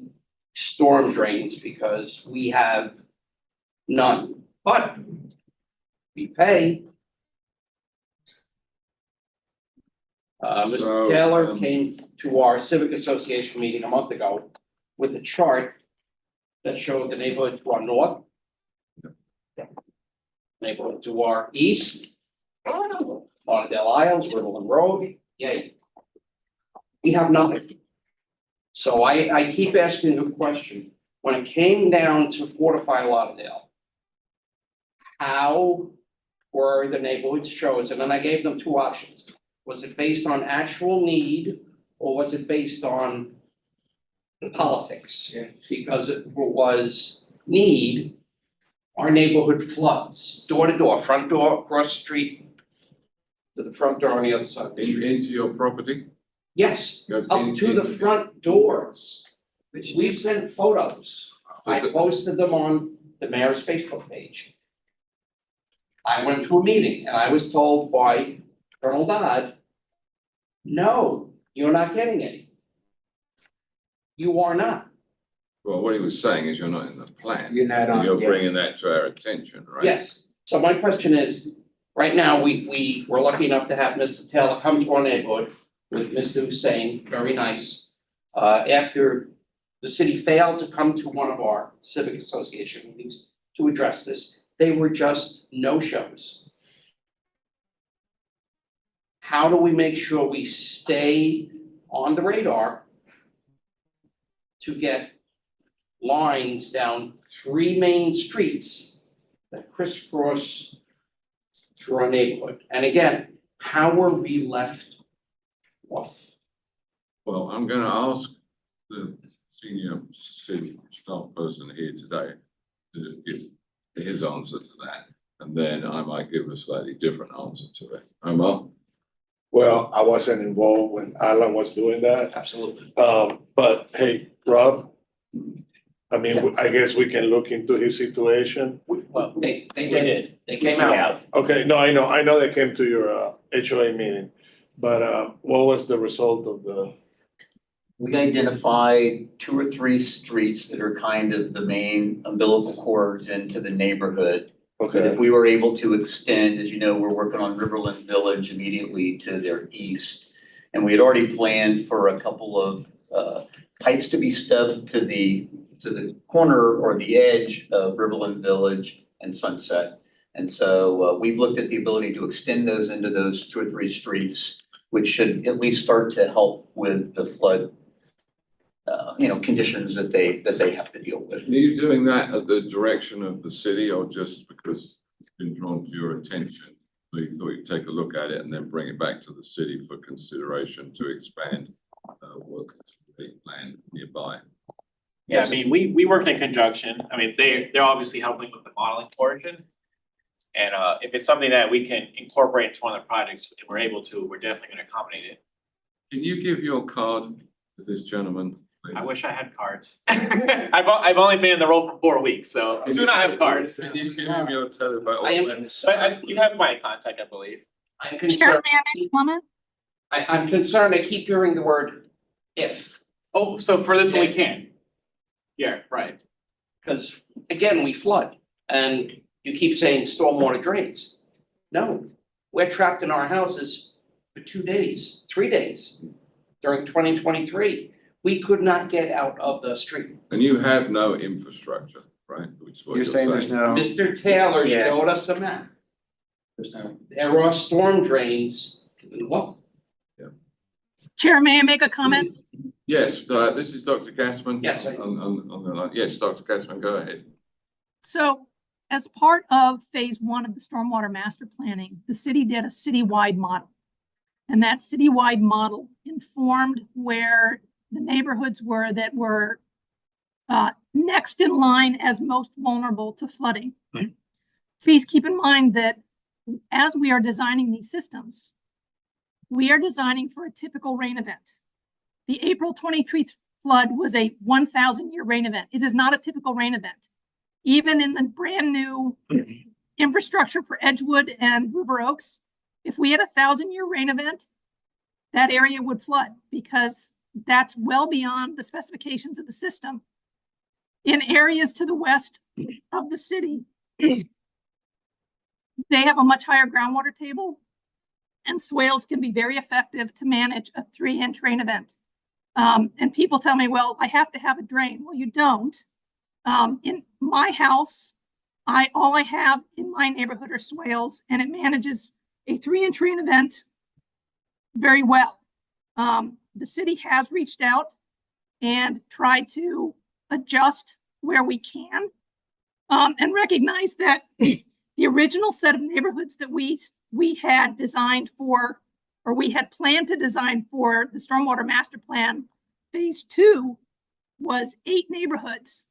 storm drains? Because we have none, but we pay. Mr. So, Taylor came to our civic association meeting a month ago with a chart that showed the neighborhood to our north, neighborhood to our east, Lauderdale Isles, Riverland Road, yay. We have nothing. So I keep asking the question, when it came down to Fortify Lauderdale, how were the neighborhoods chosen? And I gave them two options. Was it based on actual need or was it based on politics? Because it was need, our neighborhood floods, door to door, front door, across the street, to the front door on the other side of the street. Into your property? Yes, Goes up to the into- front doors. We sent photos. I posted them on the mayor's Facebook page. I went to a meeting and I was told by Colonel Dodd, no, you're not getting any. You are not. Well, what he was saying is you're not in the plan. You're not on, You're yeah. bringing that to our attention, right? Yes, so my question is, right now, we were lucky enough to have Mr. Taylor come to our neighborhood with Mr. Hussein, very nice. After the city failed to come to one of our civic association meetings to address this, they were just no-shows. How do we make sure we stay on the radar to get lines down 3 main streets that crisscross through our neighborhood? And again, how were we left off? Well, I'm gonna ask the senior city staff person here today to give his answer to that. And then I might give a slightly different answer to it. Omar? Well, I wasn't involved when Alan was doing that. Absolutely. But hey, Rob, I mean, I guess we can look into his situation. Well, they did, they came out. Okay, no, I know they came to your HOA meeting, but what was the result of the? We identified 2 or 3 streets that are kind of the main umbilical cords into the neighborhood. But if Okay, we were able to extend, as you know, we're working on Riverland Village immediately to their east. And we had already planned for a couple of pipes to be stubbed to the corner or the edge of Riverland Village and Sunset. And so we've looked at the ability to extend those into those 2 or 3 streets, which should at least start to help with the flood conditions that they have to deal with. Are you doing that at the direction of the city or just because it's been drawn to your attention? So you thought you'd take a look at it and then bring it back to the city for consideration to expand what land nearby? Yeah, I mean, we worked in conjunction. I mean, they're obviously helping with the modeling portion. And if it's something that we can incorporate into one of the projects, if we're able to, we're definitely gonna accommodate it. Can you give your card to this gentleman? Please? I wish I had cards. I've only been in the role for 4 weeks, so soon I have cards. Can you give him your telephone? I am concerned, you have my contact, I believe. I'm Chair, concerned, may I make a comment? I'm concerned, I keep hearing the word if, Oh, so for this one we can. Yeah, right. because again, we flood and you keep saying stormwater drains. No, we're trapped in our houses for 2 days, 3 days during 2023. We could not get out of the street. And you have no infrastructure, right? Which is what You're saying there's no, Mr. Taylor Yeah. showed us a map. there's no, There are storm drains to the well. Chair, may I make a comment? Yes, this is Dr. Gassman. Yes, I- On the line. Yes, Dr. Gassman, go ahead. So as part of phase 1 of the stormwater master planning, the city did a citywide model. And that citywide model informed where the neighborhoods were that were next in line as most vulnerable to flooding. Please keep in mind that as we are designing these systems, we are designing for a typical rain event. The April 23 flood was a 1,000-year rain event. It is not a typical rain event. Even in the brand new infrastructure for Edgewood and River Oaks, if we had a 1,000-year rain event, that area would flood because that's well beyond the specifications of the system. In areas to the west of the city, they have a much higher groundwater table, and swales can be very effective to manage a 3-inch rain event. And people tell me, well, I have to have a drain. Well, you don't. In my house, all I have in my neighborhood are swales, and it manages a 3-inch rain event very well. The city has reached out and tried to adjust where we can, and recognize that the original set of neighborhoods that we had designed for, or we had planned to design for the stormwater master plan phase 2 was 8 neighborhoods.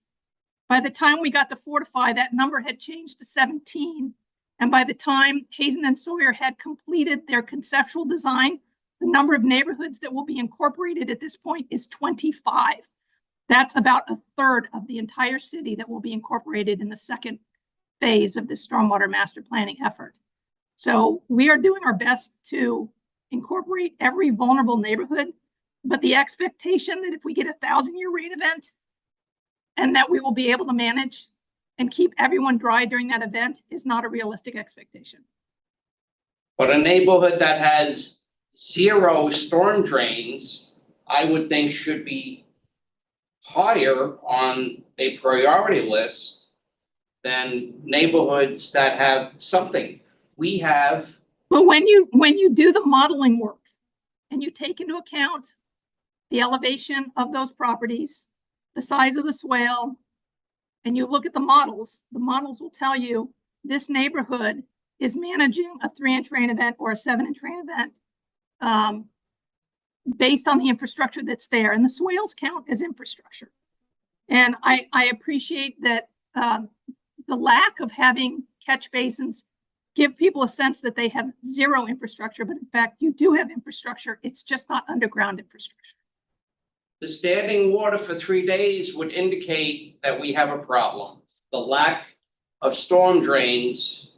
By the time we got to Fortify, that number had changed to 17. And by the time Hazen and Sawyer had completed their conceptual design, the number of neighborhoods that will be incorporated at this point is 25. That's about a third of the entire city that will be incorporated in the second phase of the stormwater master planning effort. So we are doing our best to incorporate every vulnerable neighborhood, but the expectation that if we get a 1,000-year rain event and that we will be able to manage and keep everyone dry during that event is not a realistic expectation. But a neighborhood that has 0 storm drains, I would think should be higher on a priority list than neighborhoods that have something. We have. But when you do the modeling work and you take into account the elevation of those properties, the size of the swale, and you look at the models will tell you this neighborhood is managing a 3-inch rain event or a 7-inch rain event based on the infrastructure that's there, and the swales count as infrastructure. And I appreciate that the lack of having catch basins give people a sense that they have 0 infrastructure, but in fact, you do have infrastructure. It's just not underground infrastructure. The standing water for 3 days would indicate that we have a problem. The lack of storm drains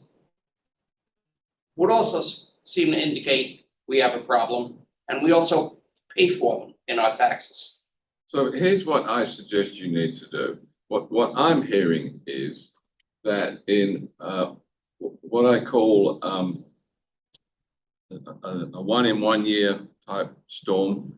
would also seem to indicate we have a problem, and we also pay for them in our taxes. So here's what I suggest you need to do. What I'm hearing is that in what I call a 1 in 1 year type storm,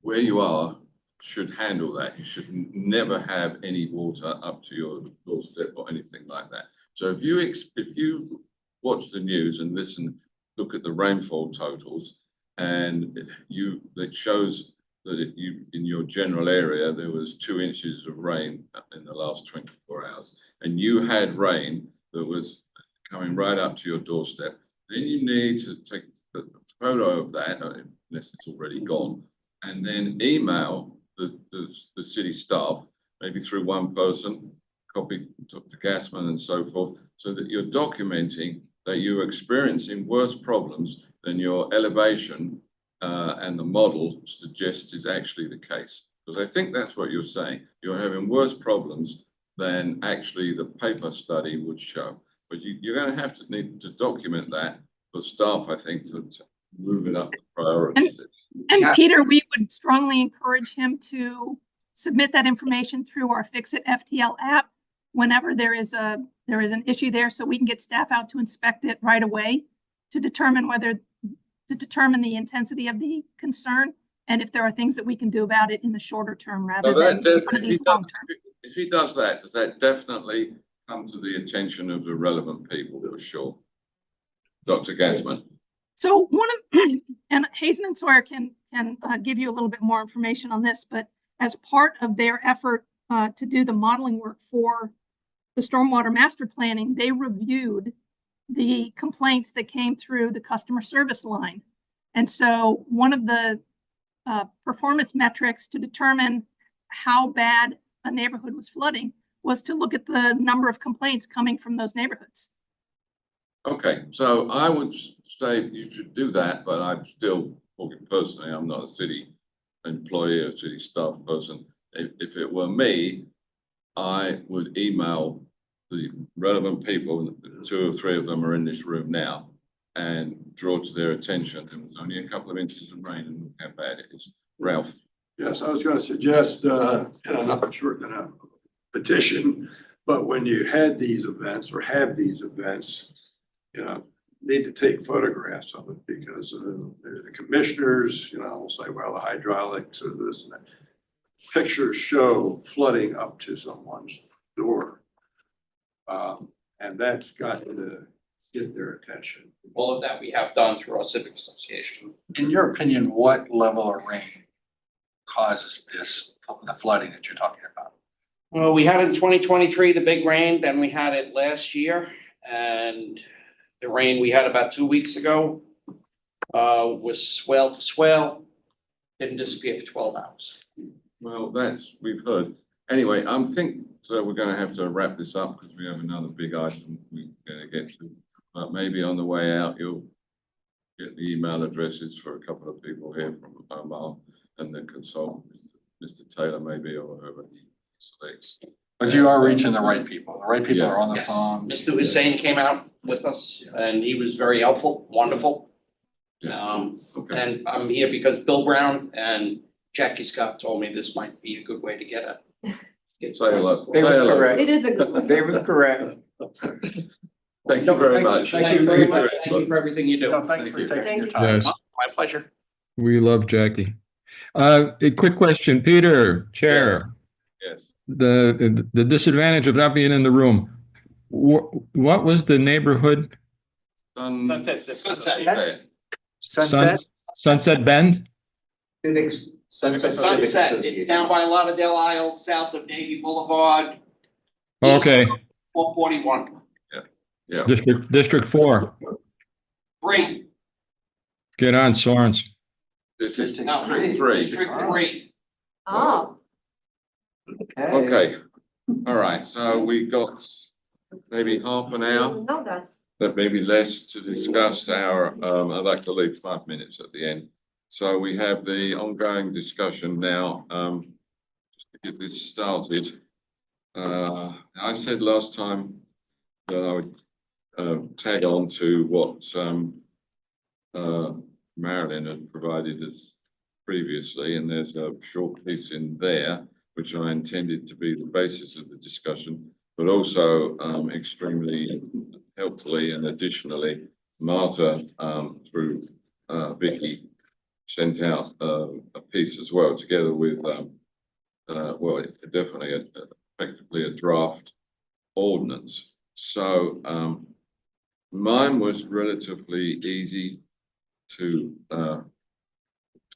where you are should handle that. You should never have any water up to your doorstep or anything like that. So if you watch the news and look at the rainfall totals, and it shows that in your general area there was 2 inches of rain in the last 24 hours, and you had rain that was coming right up to your doorstep, then you need to take a photo of that, unless it's already gone, and then email the city staff, maybe through one person, copy to Gasman and so forth, so that you're documenting that you're experiencing worse problems than your elevation and the model suggests is actually the case. Because I think that's what you're saying. You're having worse problems than actually the paper study would show. But you're going to have to need to document that for staff, I think, to move it up the priority list. And Peter, we would strongly encourage him to submit that information through our Fix-It FTL app whenever there is an issue there, so we can get staff out to inspect it right away to determine the intensity of the concern and if there are things that we can do about it in the shorter term rather than these long term. If he does that, does that definitely come to the attention of the relevant people for sure? Dr. Gasman. So and Hazen and Sawyer can give you a little bit more information on this, but as part of their effort to do the modeling work for the stormwater master planning, they reviewed the complaints that came through the customer service line. And so one of the performance metrics to determine how bad a neighborhood was flooding was to look at the number of complaints coming from those neighborhoods. Okay, so I would say you should do that, but I'm still talking personally. I'm not a city employee or city staff person. If it were me, I would email the relevant people, 2 or 3 of them are in this room now, and draw to their attention there was only a couple of inches of rain and look how bad it is. Ralph. Yes, I was going to suggest, and I'm not sure going to petition, but when you had these events or have these events, need to take photographs of it because the commissioners, will say, well, the hydraulics or this and that. Pictures show flooding up to someone's door. And that's got to get their attention. All of that we have done through our civic association. In your opinion, what level of rain causes the flooding that you're talking about? Well, we had it in 2023, the big rain, then we had it last year, and the rain we had about 2 weeks ago was swell to swell, didn't disappear for 12 hours. Well, we've heard. Anyway, I'm thinking so we're going to have to wrap this up because we have another big item we're going to get to. But maybe on the way out, you'll get the email addresses for a couple of people here from Omar and the consultant, Mr. Taylor, maybe, or whoever he selects. But you are reaching the right people. The right people are on the Yes. phone. Mr. Hussein came out with us and he was very helpful, wonderful. Okay. And I'm here because Bill Brown and Jackie Scott told me this might be a good way to get it. Say hello. They were Say hello. correct. It is a good one. They were correct. Thank you very much. Thank you very much. Thank you for everything you do. No, thank you for taking Thank your you. time. Yes, My pleasure. we love Jackie. A quick question, Peter, Chair. Yes. The disadvantage of not being in the room. What was the neighborhood? Sunset. Sunset Bend? Sunset, it's down by Lauderdale Isles, south of Navy Boulevard. Okay, 441. Yeah. District 4. Great. Get on, Sorens. This is No, District 3. District 3. Oh, Okay. All right. So we got maybe half an I hour, didn't know that. but maybe less to discuss our, I'd like to leave 5 minutes at the end. So we have the ongoing discussion now, just to get this started. I said last time that I would tag on to what Marilyn had provided us previously, and there's a short piece in there which I intended to be the basis of the discussion, but also extremely helpfully and additionally, Marta through Vicky sent out a piece as well, together with well, it's definitely effectively a draft ordinance. So mine was relatively easy to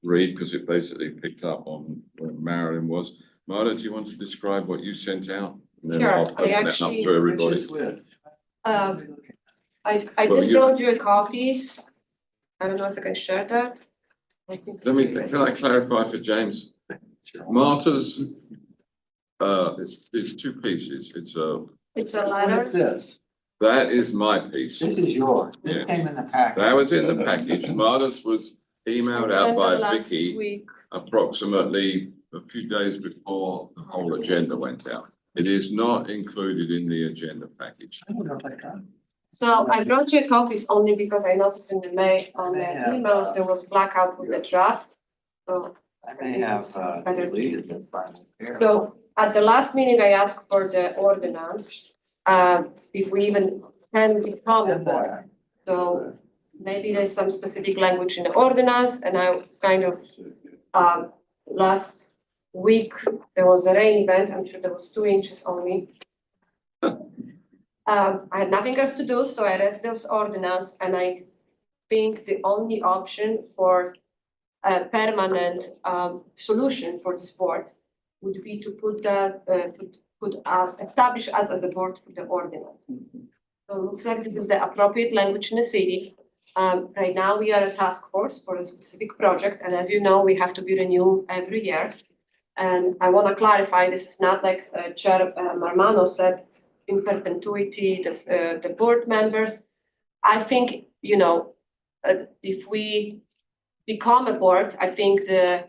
read because it basically picked up on where Marilyn was. Marta, do you want to describe what you sent out? And then Sure, I'll I open it up actually- to everybody. I Well, did you- load you copies. I don't know if I can share that. Can I clarify for James? Marta's, it's two pieces. It's It's a letter. this? that is my piece. This is yours. Yeah. This came in the packet. That was in the package. Marta's was emailed out Sent by it last Vicky week. approximately a few days before the whole agenda went out. It is not included in the agenda package. I don't know if I got it. So I brought you copies only because I noticed in the mail, on the email, there was blackout with the draft. So I may have Better. deleted the final here. So at the last meeting, I asked for the ordinance, if we even can become a board. So maybe there's some specific language in the ordinance, and I kind of, last week, there was a rain event, I'm sure there was 2 inches only. I had nothing else to do, so I read those ordinance, and I think the only option for a permanent solution for this board would be to put that, establish us as a board for the ordinance. So it looks like this is the appropriate language in the city. Right now, we are a task force for a specific project, and as you know, we have to be renewed every year. And I want to clarify, this is not like Chair Marmano said, in perpetuity, the board members. I think, you know, if we become a board, I think the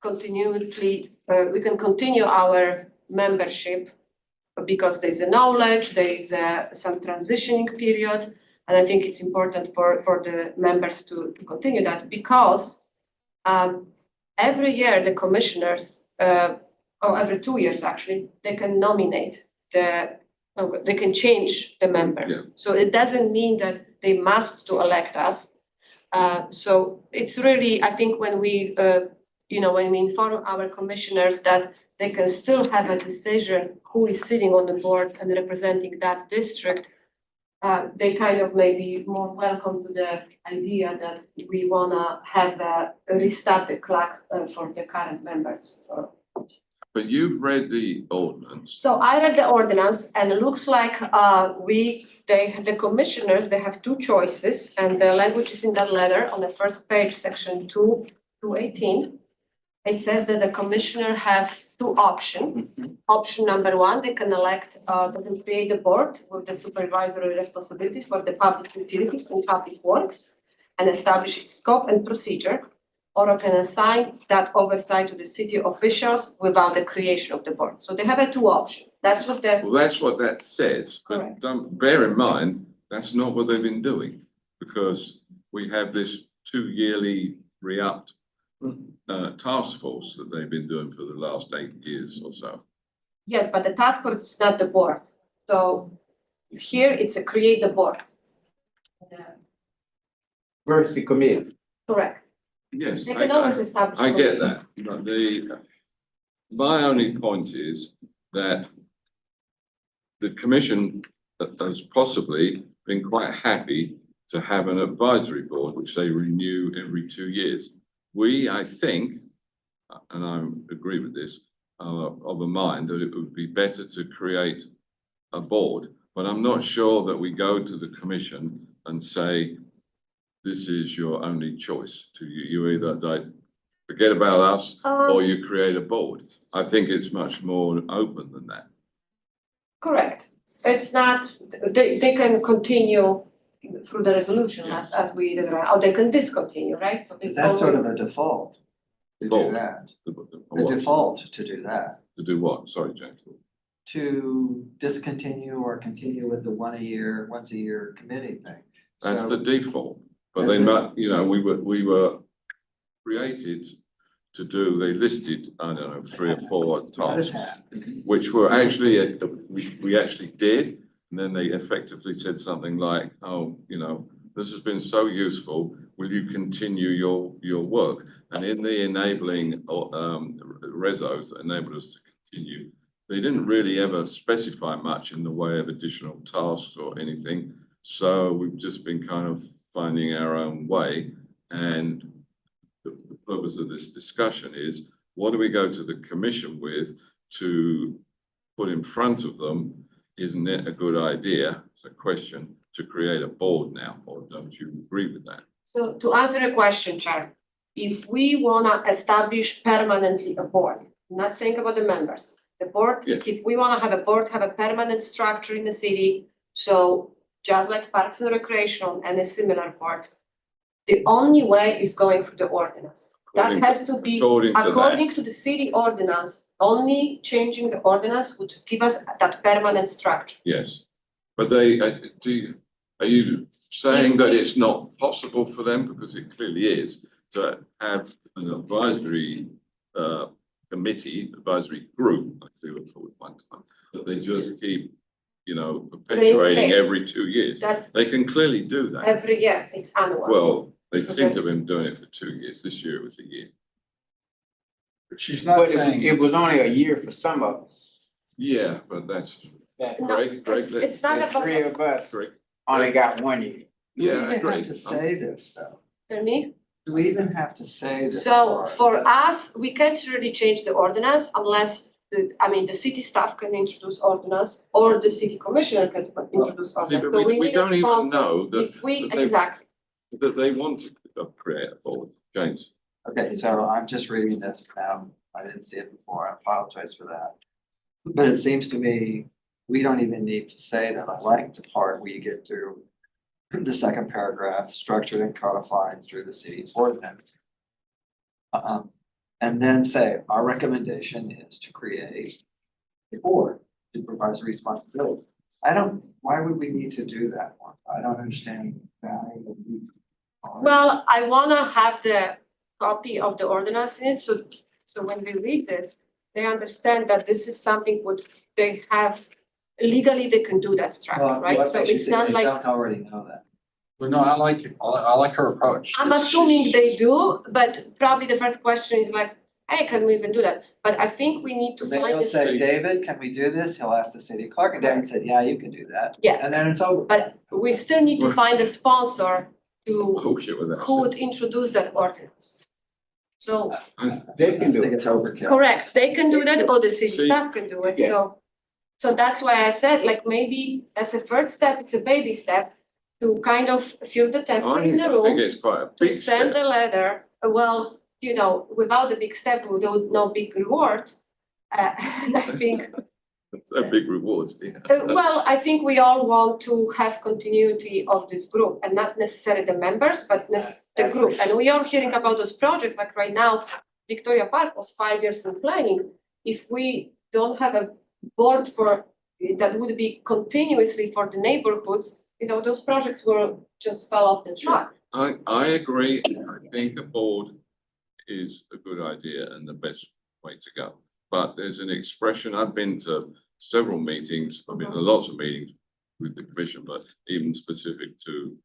continuity, we can continue our membership because there's a knowledge, there is some transitioning period, and I think it's important for the members to continue that because every year the commissioners, or every 2 years actually, they can nominate they can change the member. Yeah. So it doesn't mean that they must to elect us. So it's really, I think when we, when we inform our commissioners that they can still have a decision who is sitting on the board and representing that district, they kind of may be more welcome to the idea that we wanna have a restart the clock for the current members. But you've read the ordinance. So I read the ordinance and it looks like the commissioners, they have 2 choices and the language is in that letter on the first page, section 218. It says that the commissioner have 2 options. Option number 1, they can elect, they can create a board with the supervisory responsibilities for the public utilities and public works and establish its scope and procedure. Or can assign that oversight to the city officials without the creation of the board. So they have 2 options. That's what Well, that's what that says, but Correct. don't bear in mind, that's not what they've been doing. Because we have this 2 yearly re-upped task force that they've been doing for the last 8 years or so. Yes, but the task force is not the board. So here it's a create the board. Where's the committee? Correct. Yes, They can always establish. I get that, but my only point is that the commission has possibly been quite happy to have an advisory board, which they renew every 2 years. We, I think, and I agree with this, are of a mind that it would be better to create a board, but I'm not sure that we go to the commission and say, this is your only choice. You either forget about us or you create a board. I think it's much more open than that. Correct. It's not, they can continue through the resolution as we desire, or they can discontinue, right? So Is that sort of a default to do Default. that? The What? default to do that, To do what? Sorry, James. to discontinue or continue with the once a year committee thing. That's So- the default. But Is they it? might, we were created to do, they listed, I don't know, 3 or 4 tasks, which were actually, we actually did. And then they effectively said something like, oh, this has been so useful, will you continue your work? And in the enabling resos that enabled us to continue, they didn't really ever specify much in the way of additional tasks or anything. So we've just been kind of finding our own way. And the purpose of this discussion is, what do we go to the commission with to put in front of them? Isn't it a good idea? It's a question to create a board now, or don't you agree with that? So to answer the question, Chair, if we wanna establish permanently a board, I'm not saying about the members, the board, Yes. if we wanna have a board, have a permanent structure in the city, so just like Parks and Recreation and a similar board, the only way is going through the ordinance. That has to be, according to the city ordinance, only changing the ordinance would give us that permanent structure. Yes, but are you saying that it's not possible for them, because it clearly is, to have an advisory committee, advisory group, like they were called one time, that they just keep, perpetuating every 2 years? That They can clearly do that. every year, it's annual. Well, they So seem that- to have been doing it for 2 years. This year it was a year. She's not But saying. it was only a year for some of us. Yeah, but that's, That No, Greg, it's not the about, three of us Greg, only got 1 year. Do we yeah, I even agree. have to say this, though? for me. Do we even have to say this? So for us, we can't really change the ordinance unless the city staff can introduce ordinance or the city commissioner can introduce Yeah, ordinance. but So we need a don't even sponsor. know that, If we, that they- exactly, that they want to create a board. James? Okay, so I'm just reading this now. I didn't see it before. I apologize for that. But it seems to me, we don't even need to say that. I like the part where you get through the second paragraph, structured and codified through the city ordinance. And then say, our recommendation is to create a board to provide responsibility. Why would we need to do that one? I don't understand that. well, I wanna have the copy of the ordinance in it, so when we read this, they understand that this is something what they have, legally they can do that structure, right? So it's not like, They don't already know that. But no, I like it. I like her approach. I'm It's- assuming they do, but probably the first question is like, hey, can we even do that? But I think we need to Then find he'll this. say, David, can we do this? He'll ask the city clerk, and David said, yeah, you can do that. Yes. And then it's over. But we still need to find a sponsor to, Oh, shit, with that. who would introduce that ordinance. So, They can I do think it. it's overkill. correct, they can do that, or the city See? staff can do it, Yeah. so that's why I said, like, maybe that's the first step, it's a baby step to kind of feel the I temper in the think room, it's quite a to big send step. a letter, well, without the big step, with no big reward. And I think, So big rewards, yeah. well, I think we all want to have continuity of this group and not necessarily the members, but the group. And we are hearing about those projects, like right now, Victoria Park was 5 years in planning. If we don't have a board that would be continuously for the neighborhoods, those projects will just fell off the track. I agree. I think a board is a good idea and the best way to go. But there's an expression, I've been to several meetings, I've been to lots of meetings with the commission, but even specific to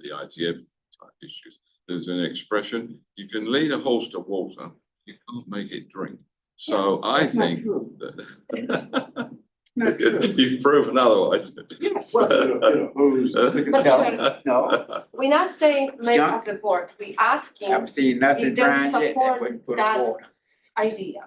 the ITF type issues. There's an expression, you can lead a horse to water, you can't make it drink. So I That's not think true. that Not true. you've proven otherwise. Yes. No. We're not saying make Yeah. as a board, we asking I've seen nothing if they trying yet that support wouldn't put a that water. idea.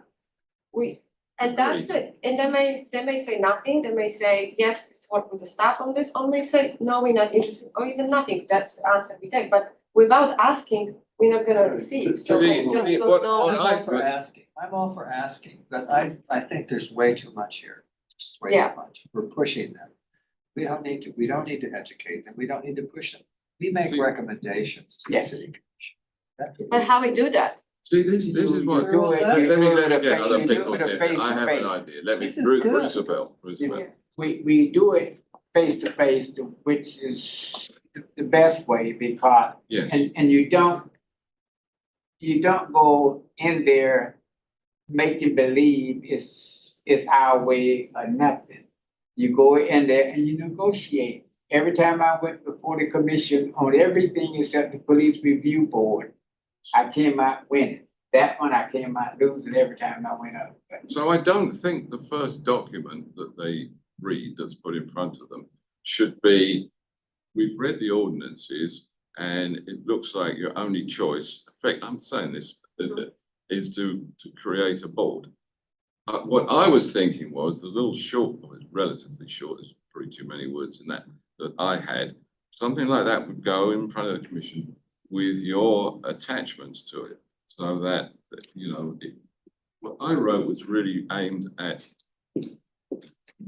And that's it, and they may say nothing, they may say, yes, please work with the staff on this, or may say, no, we're not interested, or even nothing, that's the answer we take, but without asking, we're not gonna receive, so To the- I to just the- don't what- know. what I'm all for asking, but I think there's way too much here, just way Yeah. too much, we're pushing them. We don't need to educate them, we don't need to push them, we make See- recommendations to the Yes. city commission. That's what But we how we do that? See, this is what. You do it- Let you me do it get face- other you do people it here. face I to have an face. idea. Let me, This is good. Roosevelt. We do it face to face, which is the best way because, Yes, and you don't go in there making believe it's our way or nothing. You go in there and you negotiate every time I went before the commission on everything except the police review board, I came out winning. That one I came out losing every time I went up. So I don't think the first document that they read that's put in front of them should be, we've read the ordinances and it looks like your only choice, in fact, I'm saying this, is to create a board. What I was thinking was the little short, relatively short, there's pretty too many words in that I had, something like that would go in front of the commission with your attachments to it, so that, you know, what I wrote was really aimed at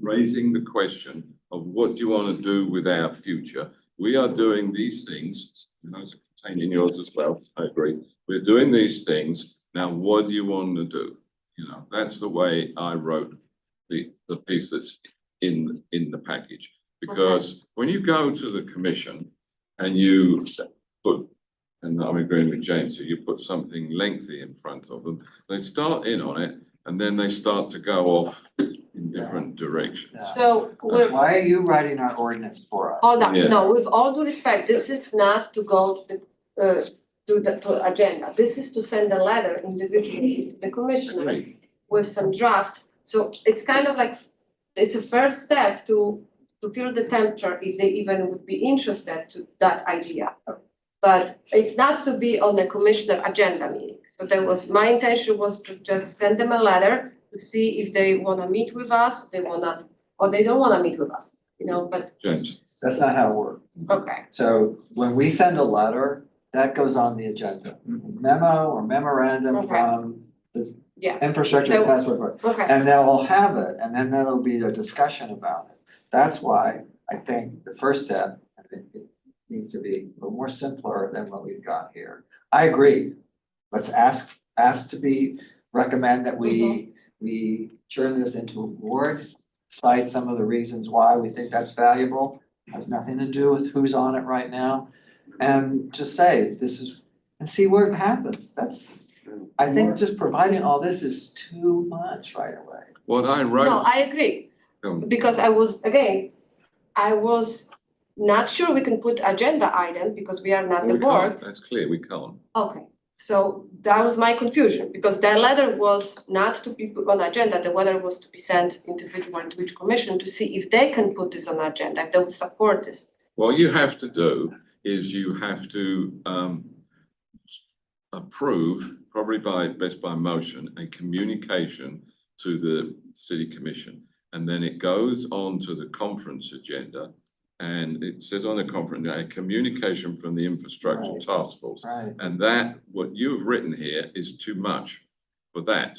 raising the question of what do you want to do with our future? We are doing these things, and those are contained in yours as well, I agree. We're doing these things, now what do you want to do? You know, that's the way I wrote the piece that's in the package. Because when you go to the commission and you put, and I'm agreeing with James here, you put something lengthy in front of them, they start in on it and then they start to go off in different directions. So with, Why are you writing our ordinance for us? hold on, Yeah. no, with all due respect, this is not to go to the agenda. This is to send a letter individually to the commissioner Great. with some draft. So it's kind of like, it's a first step to feel the temperature if they even would be interested to that idea. But it's not to be on the commissioner agenda meeting. So there was, my intention was to just send them a letter to see if they wanna meet with us, they wanna, or they don't wanna meet with us, you know, but. James. That's not how it works. Okay, So when we send a letter, that goes on the agenda. Memo or memorandum Okay. from the yeah, infrastructure So- task force. okay. And they'll have it, and then there'll be a discussion about it. That's why I think the first step, I think it needs to be a little more simpler than what we've got here. I agree. Let's ask to be, recommend that we turn this into a board, cite some of the reasons why we think that's valuable. Has nothing to do with who's on it right now. And just say, this is, and see where it happens. That's, I think just providing all this is too much right away. What I wrote. No, I agree, because I was not sure we can put agenda item because we are not the We can't, board. that's clear, we can't. Okay, so that was my confusion, because their letter was not to be put on agenda, the letter was to be sent individually to each commission to see if they can put this on agenda, if they would support this. What you have to do is you have to approve, probably best by motion, a communication to the city commission. And then it goes on to the conference agenda. And it says on the conference, a communication from the infrastructure task force. Right. And that, what you've written here is too much for that.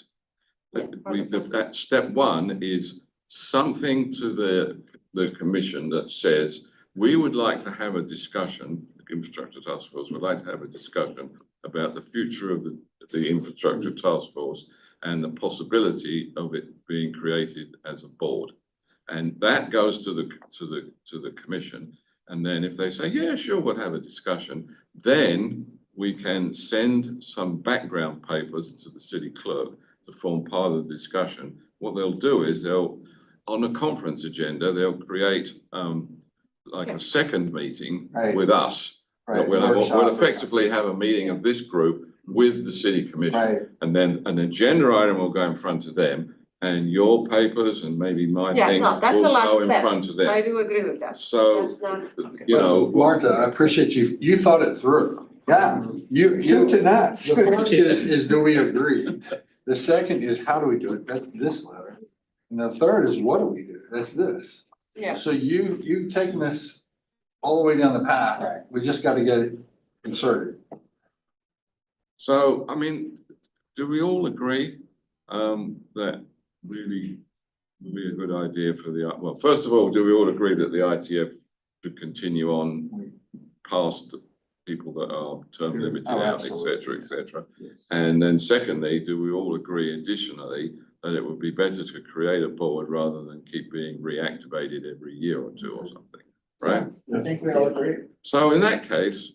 That step one is something to the commission that says, we would like to have a discussion, the infrastructure task force would like to have a discussion about the future of the infrastructure task force and the possibility of it being created as a board. And that goes to the commission. And then if they say, yeah, sure, we'll have a discussion, then we can send some background papers to the city clerk to form part of the discussion. What they'll do is on a conference agenda, they'll create like a second meeting with us. Right, We'll workshop or effectively have a meeting of this group with the city commission. Right. And then an agenda item will go in front of them, and your papers and maybe my Yeah, thing no, that's the will last go in step. front of I them. do agree with that. So, That's not, you know, Martha, I appreciate you thought it through. Yeah, You, soup to nuts. the first is do we agree? The second is how do we do it? That's this letter. And the third is what do we do? That's this. yeah, So you've taken this all the way down the path. Right. We just gotta get it inserted. so, I mean, do we all agree that really would be a good idea for well, first of all, do we all agree that the ITF should continue on past people that are term limited out, et absolutely. cetera? And then secondly, do we all agree additionally that it would be better to create a board rather than keep being reactivated every year or two or something, right? I think we all agree. So in that case,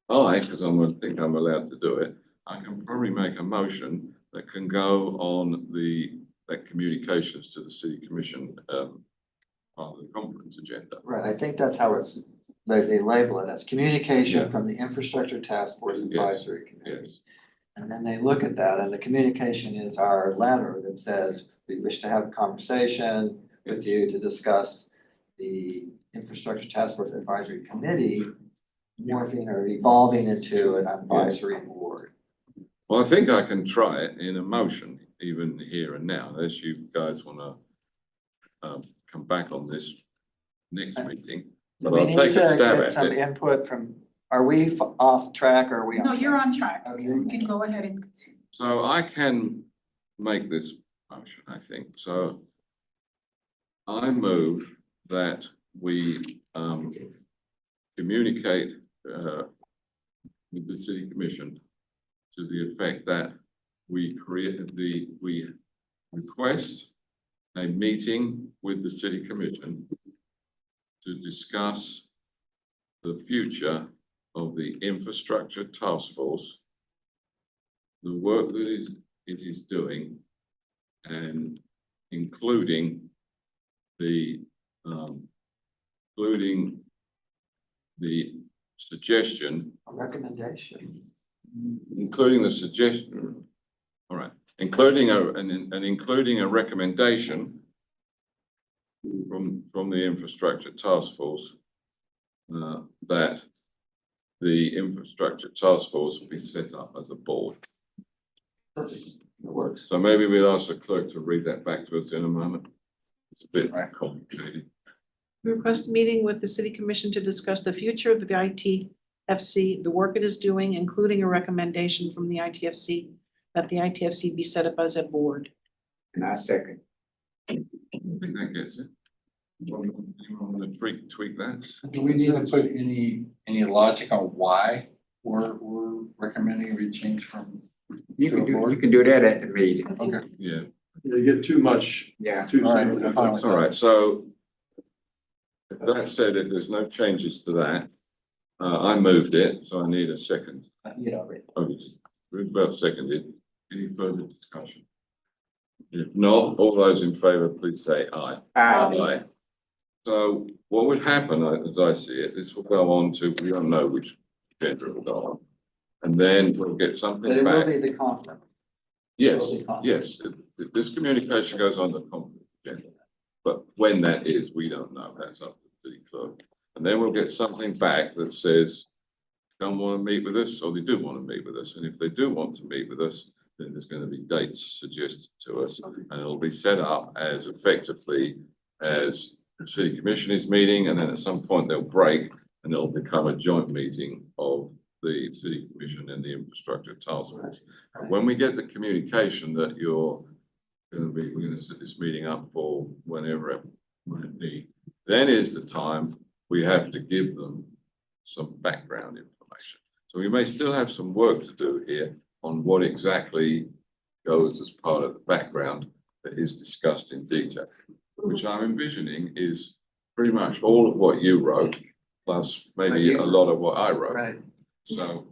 because I think I'm allowed to do it, I can probably make a motion that can go on that communications to the city commission part of the conference agenda. Right, I think that's how it's, they label it as communication Yeah. from the Infrastructure Task Force Advisory Committee. Yes, And then they look at that, and the communication is our letter that says, we wish to have a conversation with you to discuss the Infrastructure Task Force Advisory Committee morphing or evolving into an advisory board. well, I think I can try it in a motion, even here and now, unless you guys wanna come back on this next meeting. But We I'll need take to a stab get at some it. input from, are we off track or are we on No, track? you're on track. Okay. You can go ahead and continue. So I can make this motion, I think, so. I move that we communicate with the city commission to the effect that we request a meeting with the city commission to discuss the future of the infrastructure task force, the work that it is doing, and including the suggestion, Recommendation. including the suggestion, all right, including including a recommendation from the infrastructure task force that the infrastructure task force will be set up as a board. Perfect, it works. So maybe we'll ask the clerk to read that back to us in a moment. It's a bit complicated. Request a meeting with the city commission to discuss the future of the ITFC, the work it is doing, including a recommendation from the ITFC that the ITFC be set up as a board. And I second. I think that gets it. Anyone want to tweak that? Do we need to put any logic on why we're recommending a change from? You can do that at the meeting. Okay. Yeah. You get too much. Yeah. All right, I'm fine with All right, so that said, if there's no changes to that, I moved it, so I need a second. Oh, Ruth seconded. Any further discussion? If not, all those in favour, please say aye. Aye. So what would happen, as I see it, this will go on to, we don't know which agenda it will go on. And then we'll get But something it will back. be the conference. Yes, Will be conference. yes, this communication goes on the conference agenda. But when that is, we don't know, that's up to the clerk. And then we'll get something back that says, don't want to meet with us, or they do want to meet with us. And if they do want to meet with us, then there's going to be dates suggested to us. And it'll be set up as effectively as the city commission is meeting, and then at some point they'll break and it'll become a joint meeting of the city commission and the infrastructure task force. And when we get the communication that we're going to set this meeting up for whenever it might be, then is the time we have to give them some background information. So we may still have some work to do here on what exactly goes as part of the background that is discussed in detail, which I'm envisioning is pretty much all of what you wrote, plus maybe a lot of what I wrote. Right. So.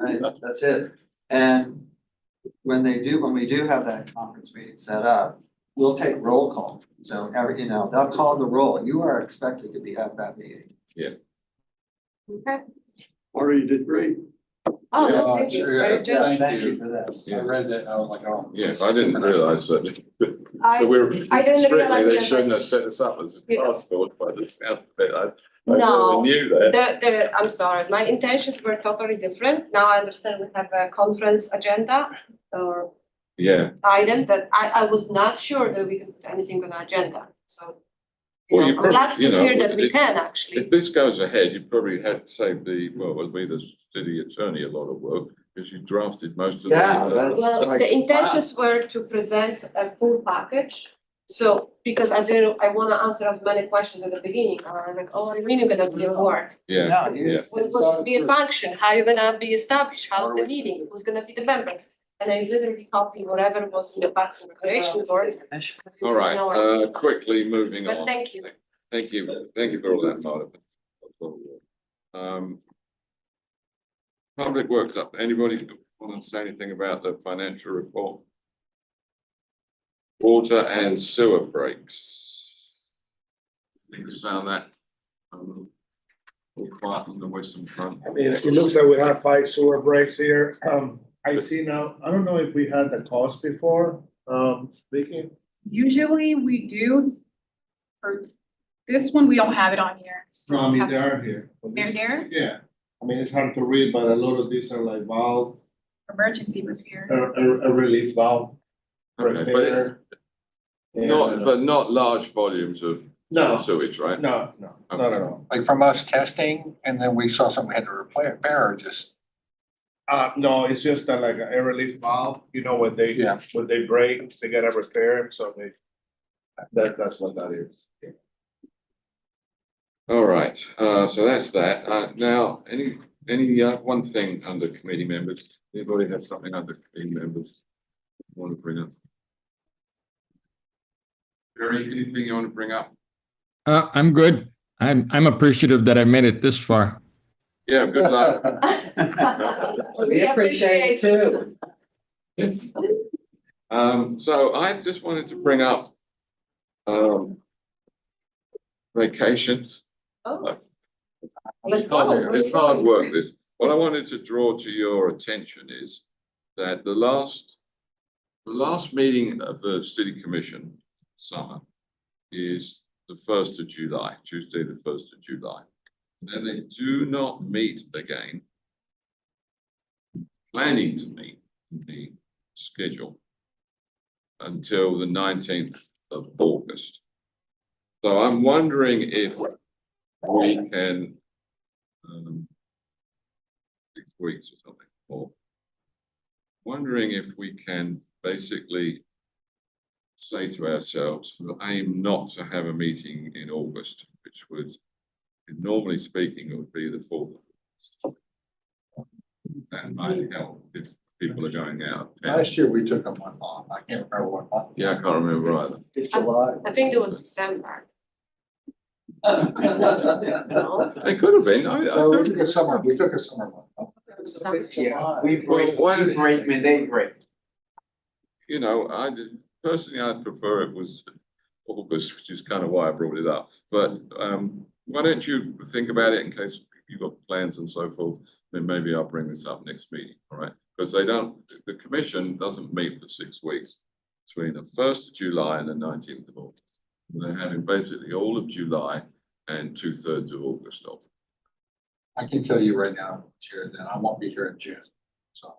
Right, that's it. And when we do have that conference meeting set up, we'll take roll call. So they'll call the roll. You are expected to be at that meeting. Yeah. Okay. Marty, you did great. Oh, no, thank you. sure, I yeah, just, Thank you for this. I read that, I was like, oh. Yes, I didn't realize that. I I didn't strictly, realize they that. shouldn't have set us up as a task force by the sound of it. I No, never knew that. I'm sorry, my intentions were totally different. Now I understand we have a conference agenda or Yeah. item that I was not sure that we could put anything on the agenda, so. Well, you I'm glad probably, to you know, hear that we if- can actually. If this goes ahead, you probably had to save it'll be the city attorney a lot of work, because you drafted most of the. Yeah, that's Well, like, the intentions were to present a full package. So, because I wanna answer as many questions at the beginning, I was like, oh, I'm really gonna be a board. Yeah, no, you, yeah. What's gonna be a function, how you gonna be established, how's the meeting, who's gonna be the member? And I literally copied whatever was in the Parks and Recreation Board. All right, quickly moving But on. thank you. Thank you for all that, Martha. Public Works up, anybody want to say anything about the financial report? Water and sewer breaks. Think you found that? All quiet on the western front. I mean, it looks like we have 5 sewer breaks here. I see now, I don't know if we had the cost before, Vicky? Usually we do. For this one, we don't have it on here. so No, I mean, have- they are here. They're there, Yeah, I mean, it's hard to read, but a lot of these are like valve, emergency repair. a relief valve Okay, repair. but not large volumes of No. sewage, right? No, not at all. Like from us testing, and then we saw something we had to repair, or just, No, it's just like a air relief valve, you know, when they, Yeah. when they break, they gotta repair, so that's what that is. All right, so that's that. Now, any, one thing under committee members, anybody have something under committee members want to bring up? Jerry, anything you want to bring up? I'm good. I'm appreciative that I made it this far. Yeah, good luck. We appreciate too. So I just wanted to bring up, vacations. Oh. It's hard work, this. What I wanted to draw to your attention is that the last meeting of the city commission summer is the 1st of July, Tuesday, the 1st of July. Then they do not meet again, planning to meet the schedule until the 19th of August. So I'm wondering if we can, 6 weeks or something, or wondering if we can basically say to ourselves, we'll aim not to have a meeting in August, which would, normally speaking, it would be the 4th. That might help if people are going out. last year we took a month off, I can't remember what month. Yeah, I can't remember either. It's July. I think it was December. It could have been. No, we took a summer month off. Yeah, we break, Well, we break, when they break. You know, personally, I'd prefer it was August, which is kind of why I brought it up. But why don't you think about it in case you've got plans and so forth, then maybe I'll bring this up next meeting, all right? Because the commission doesn't meet for 6 weeks between the 1st of July and the 19th of August. And they're having basically all of July and 2/3 of August off. I can tell you right now, Chair, that I won't be here in June, so.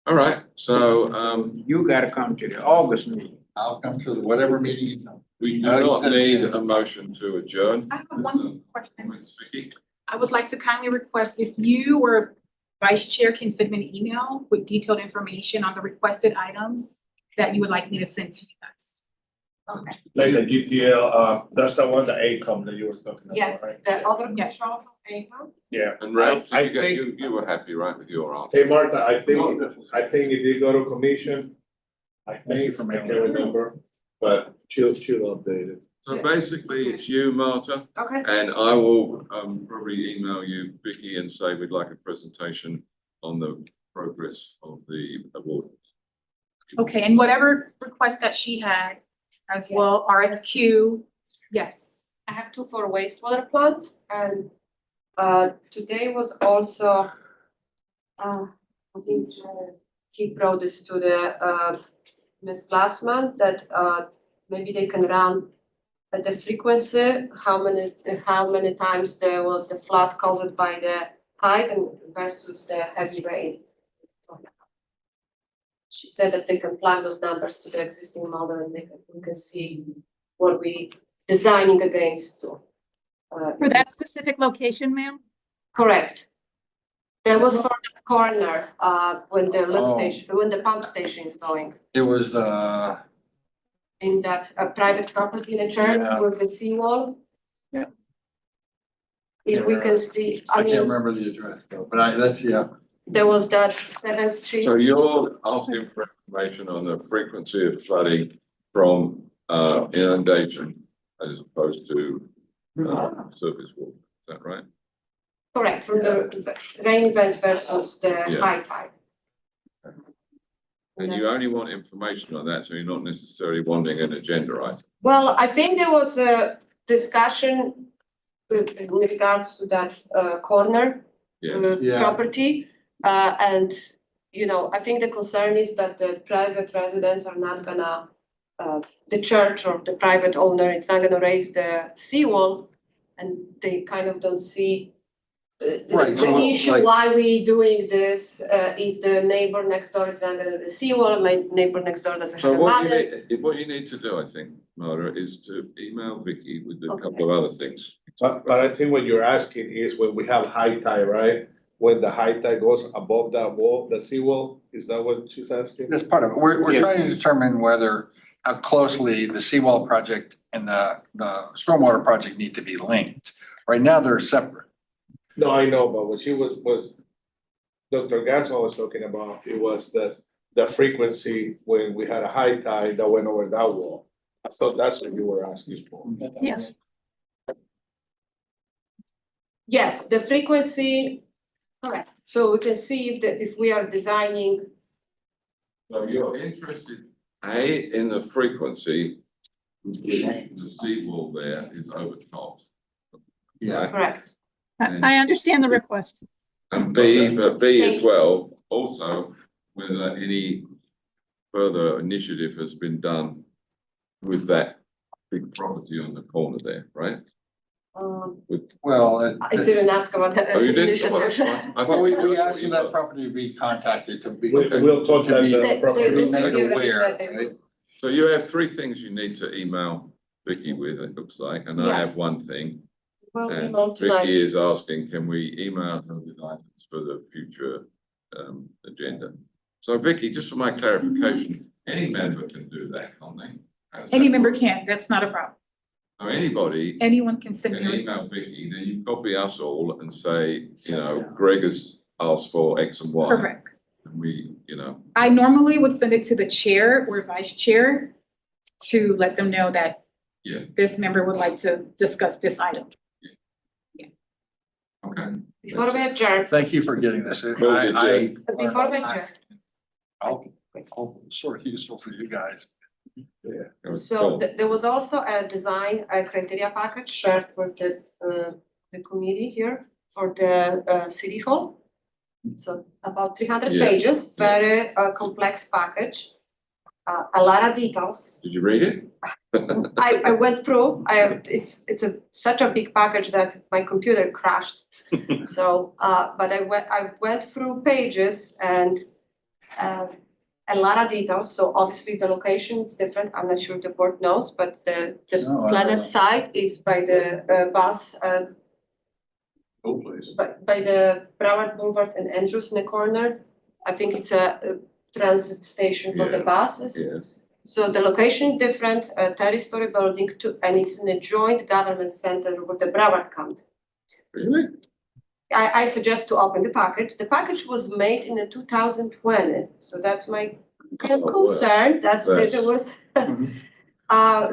All right, so You gotta come to the August meeting. I'll come to whatever meeting you come. we do not need a motion to adjourn. I have one question. Vicky? I would like to kindly request if you or Vice Chair can send me an email with detailed information on the requested items that you would like me to send to you guys. Okay. Like the GTL, that's the one, the ACOM that you were talking about, Yes, right? the other Yes. control from AHA. Yeah. And Ralph, I you were happy, right, with your answer? Hey, Martha, I think it did go to commission. I Thank you think, for I making can't that. remember, but she'll update it. So basically, it's you, Marta, Okay. and I will probably email you, Vicky, and say we'd like a presentation on the progress of the award. Okay, and whatever request that she had as well, RFQ, yes. I have 2 for wastewater plant and today was also I think he brought this to the Ms. Glassman that maybe they can run at the frequency, how many times there was the flood caused by the tide and versus the heavy rain. She said that they can plug those numbers to the existing model and we can see what we designing against to. For that specific location, ma'am? Correct. That was for the corner, when the lift Oh. station, when the pump station is going. It was the, In that private property in the church Yeah. with the seawall. Yeah. If we can see, I I can't mean, remember the address though, but that's, yeah. there was that 7th Street. So you're asking for information on the frequency of flooding from inundation as opposed to surface water, is that right? Correct, from the rain events versus the Yeah. high tide. And you only want information on that, so you're not necessarily wanting an agenda item. Well, I think there was a discussion with regards to that corner Yeah. property. And, I think the concern is that the private residents are not gonna, the church or the private owner, it's not gonna raise the seawall. And they kind of don't see Right, so the issue like- why we doing this, if the neighbor next door is not gonna do the seawall, my neighbor next door doesn't So have a ladder. what you need to do, I think, Mara, is to email Vicky with a couple of other things. But I think what you're asking is when we have high tide, right? When the high tide goes above that wall, the seawall, is that what she's asking? That's part of it. We're Yeah. trying to determine whether, how closely the seawall project and the stormwater project need to be linked. Right now, they're separate. No, I know, but what she was Dr. Gasman was talking about, it was the frequency when we had a high tide that went over that wall. I thought that's what you were asking for. Yes. Yes, the frequency, correct. So we can see if we are designing, So you're interested, A, in the frequency, which the seawall there is overtopped. Yeah. correct. I understand the request. And B, but B Thank as you. well, also whether any further initiative has been done with that big property on the corner there, right? Well, I didn't ask about that Oh, you didn't? Oh, that's initiative. fine. I well, we thought- asked for that property to be contacted to be. We'll contact to be- the They- property. to be they- made they already aware, said they right? So you have three things you need to email Vicky with, it looks like, and I have Yes. one thing. Well, we And know tonight. Vicky is asking, can we email her with items for the future agenda? So Vicky, just for my clarification, any member can do that, can't they? How's Any that member work? can, that's not a problem. So anybody Anyone can send can me a email request. Vicky, then you copy us all and say, Greg has asked for X and Y. Correct. And we, I normally would send it to the chair or vice chair to let them know that Yeah. this member would like to discuss this item. okay. Before we adjourn, Thank you for getting this. Before we adjourn. before we adjourn, I'll sort of useful for you guys. Yeah. so there was also a design, a criteria package shared with the committee here for the city hall. So about 300 Yeah. pages, very complex package, a lot of details. Did you read it? I went through, it's such a big package that my computer crashed. So, but I went through pages and a lot of details. So obviously the location is different. I'm not sure the board knows, but the No, I planet don't. site is by the bus, Oh, please. by the Broward Boulevard and Andrews in the corner. I think it's a transit station for the Yeah. buses. Yes. So the location different, a 30-story building and it's in a joint government center with the Broward County. Really? I suggest to open the package. The package was made in 2020, so that's my kind of Oh, wow. concern. There Yes. was,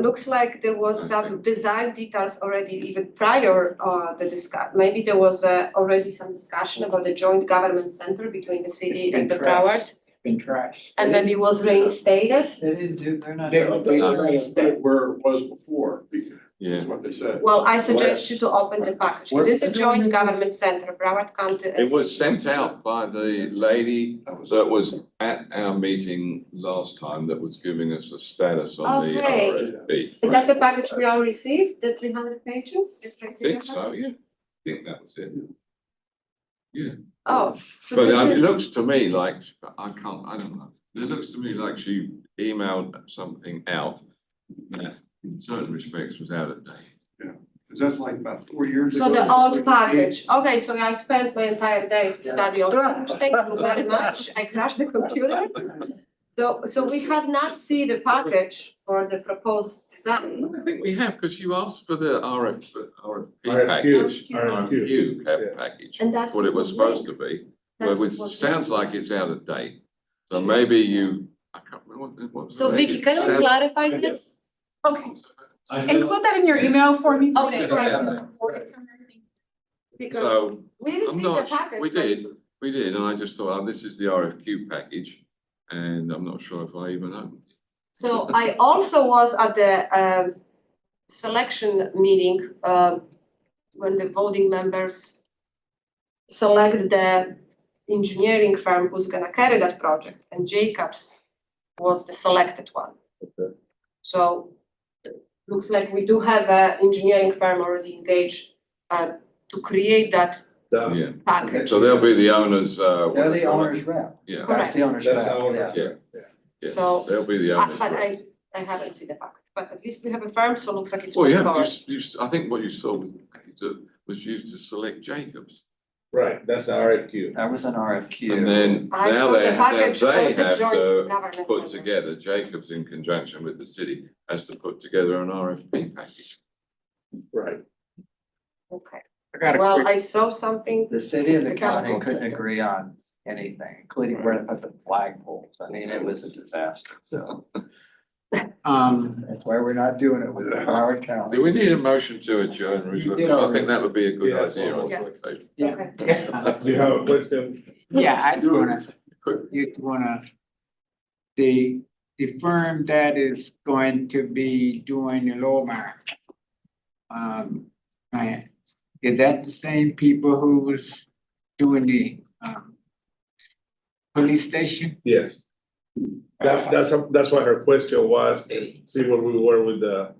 looks like there was some design details already even prior the maybe there was already some discussion about the joint government center between the city and the Broward. Been trashed. And maybe it was reinstated. They didn't do, they're not. Where it was before, Yeah. is what they said. Well, I suggest you to open the package. It is a joint government center, Broward County. and It was city. sent out by the lady that was at our meeting last time that was giving us a status on the Okay. RFP. Is that the package we all received, the 300 pages? I think so, yeah. I think that was it. Yeah. Oh, so But this it is, looks to me like, I don't know. It looks to me like she emailed something out that in certain respects was out of date. Cause that's like about 4 years ago. so the old package, okay, so I spent my entire day to study old package, thank you very much, I crashed the computer. So we have not seen the package for the proposed design. I think we have, because you asked for the RFP RFQ, package. RFQ. Package, And that's what it was supposed to be. That's But what it was sounds made. like it's out of date. So maybe you, I can't remember what was. So the Vicky, can you sounds- clarify this? Okay, include that in your email for me. please. Okay, So I yeah. can forward it to her. Because So we I'm received the not, package. we but- did, and I just thought, oh, this is the RFQ package. and I'm not sure if I even opened it. So I also was at the selection meeting when the voting members select the engineering firm who's gonna carry that project, and Jacobs was the selected one. Okay. So looks like we do have an engineering firm already engaged to create that Yeah. package. So they'll be the owners, They're the owner's rep. Yeah. That's the owner's That's rep, the owner's yeah. Yeah. So They'll be the owners. but I haven't seen the package, but at least we have a firm, so looks like it's. Well, well yeah, covered. I think what you saw was used to select Jacobs. Right, that's the RFQ. That was an RFQ. And then I now saw the they package for have the joint to government. put together, Jacobs in conjunction with the city, has to put together an RFP package. Right. Okay, I got a well, quick, I saw something. The city and the The county. county couldn't agree on anything, including where to put the flagpoles. I mean, it was a disaster, so that's why we're not doing it with Howard County. Do we need a motion to adjourn? You did I think that would be a good Yes. idea on Yeah. this occasion. yeah, Do you have a question? yeah, I just wanna, the firm that is going to be doing the Lomar plan, is that the same people who was doing the police station? Yes. That's what her question was, see where we were with the.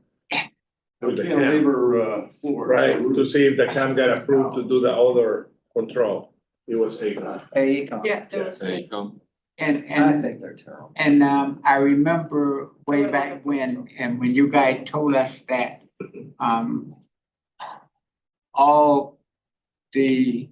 With the CAM, right, to see if the CAM got approved to do the other control, he was saying. Yeah, there was. There you go. And I think they're terrible. And I remember way back when, and when you guys told us that all the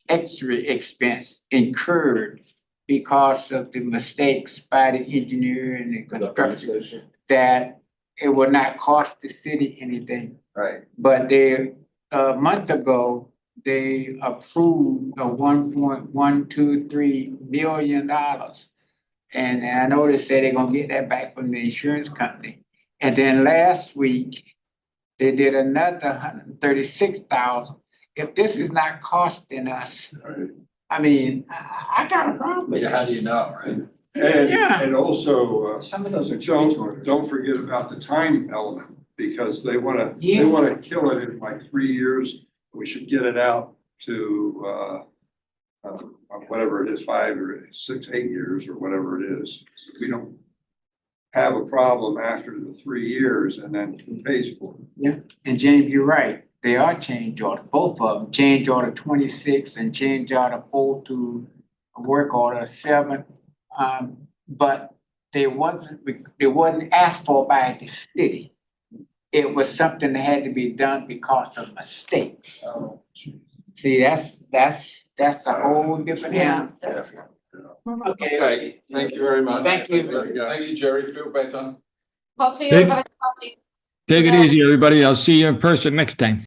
extra expense incurred because of the mistakes by the engineer and the construction, that it would not cost the city anything. Right. But they, a month ago, they approved a $1.123 million. And I know they said they're gonna get that back from the insurance company. And then last week, they did another $136,000. If this is not costing us, I mean, I got a problem. How do you know, right? And also, Some of those are change orders. don't forget about the time element, because they wanna Yeah. kill it in like 3 years. We should get it out to, whatever it is, 5 or 6, 8 years or whatever it is. So we don't have a problem after the 3 years, and then who pays for it? And James, you're right. They are change order, both of them, change order 26 and change order 4 to work order 7. But they wasn't asked for by the city. It was something that had to be done because of mistakes. See, that's a whole different animal. Okay, thank you very much. Thank you. Thank you, Jerry, feel better. Coffee, Take- have a coffee. Take it easy, everybody. I'll see you in person next time.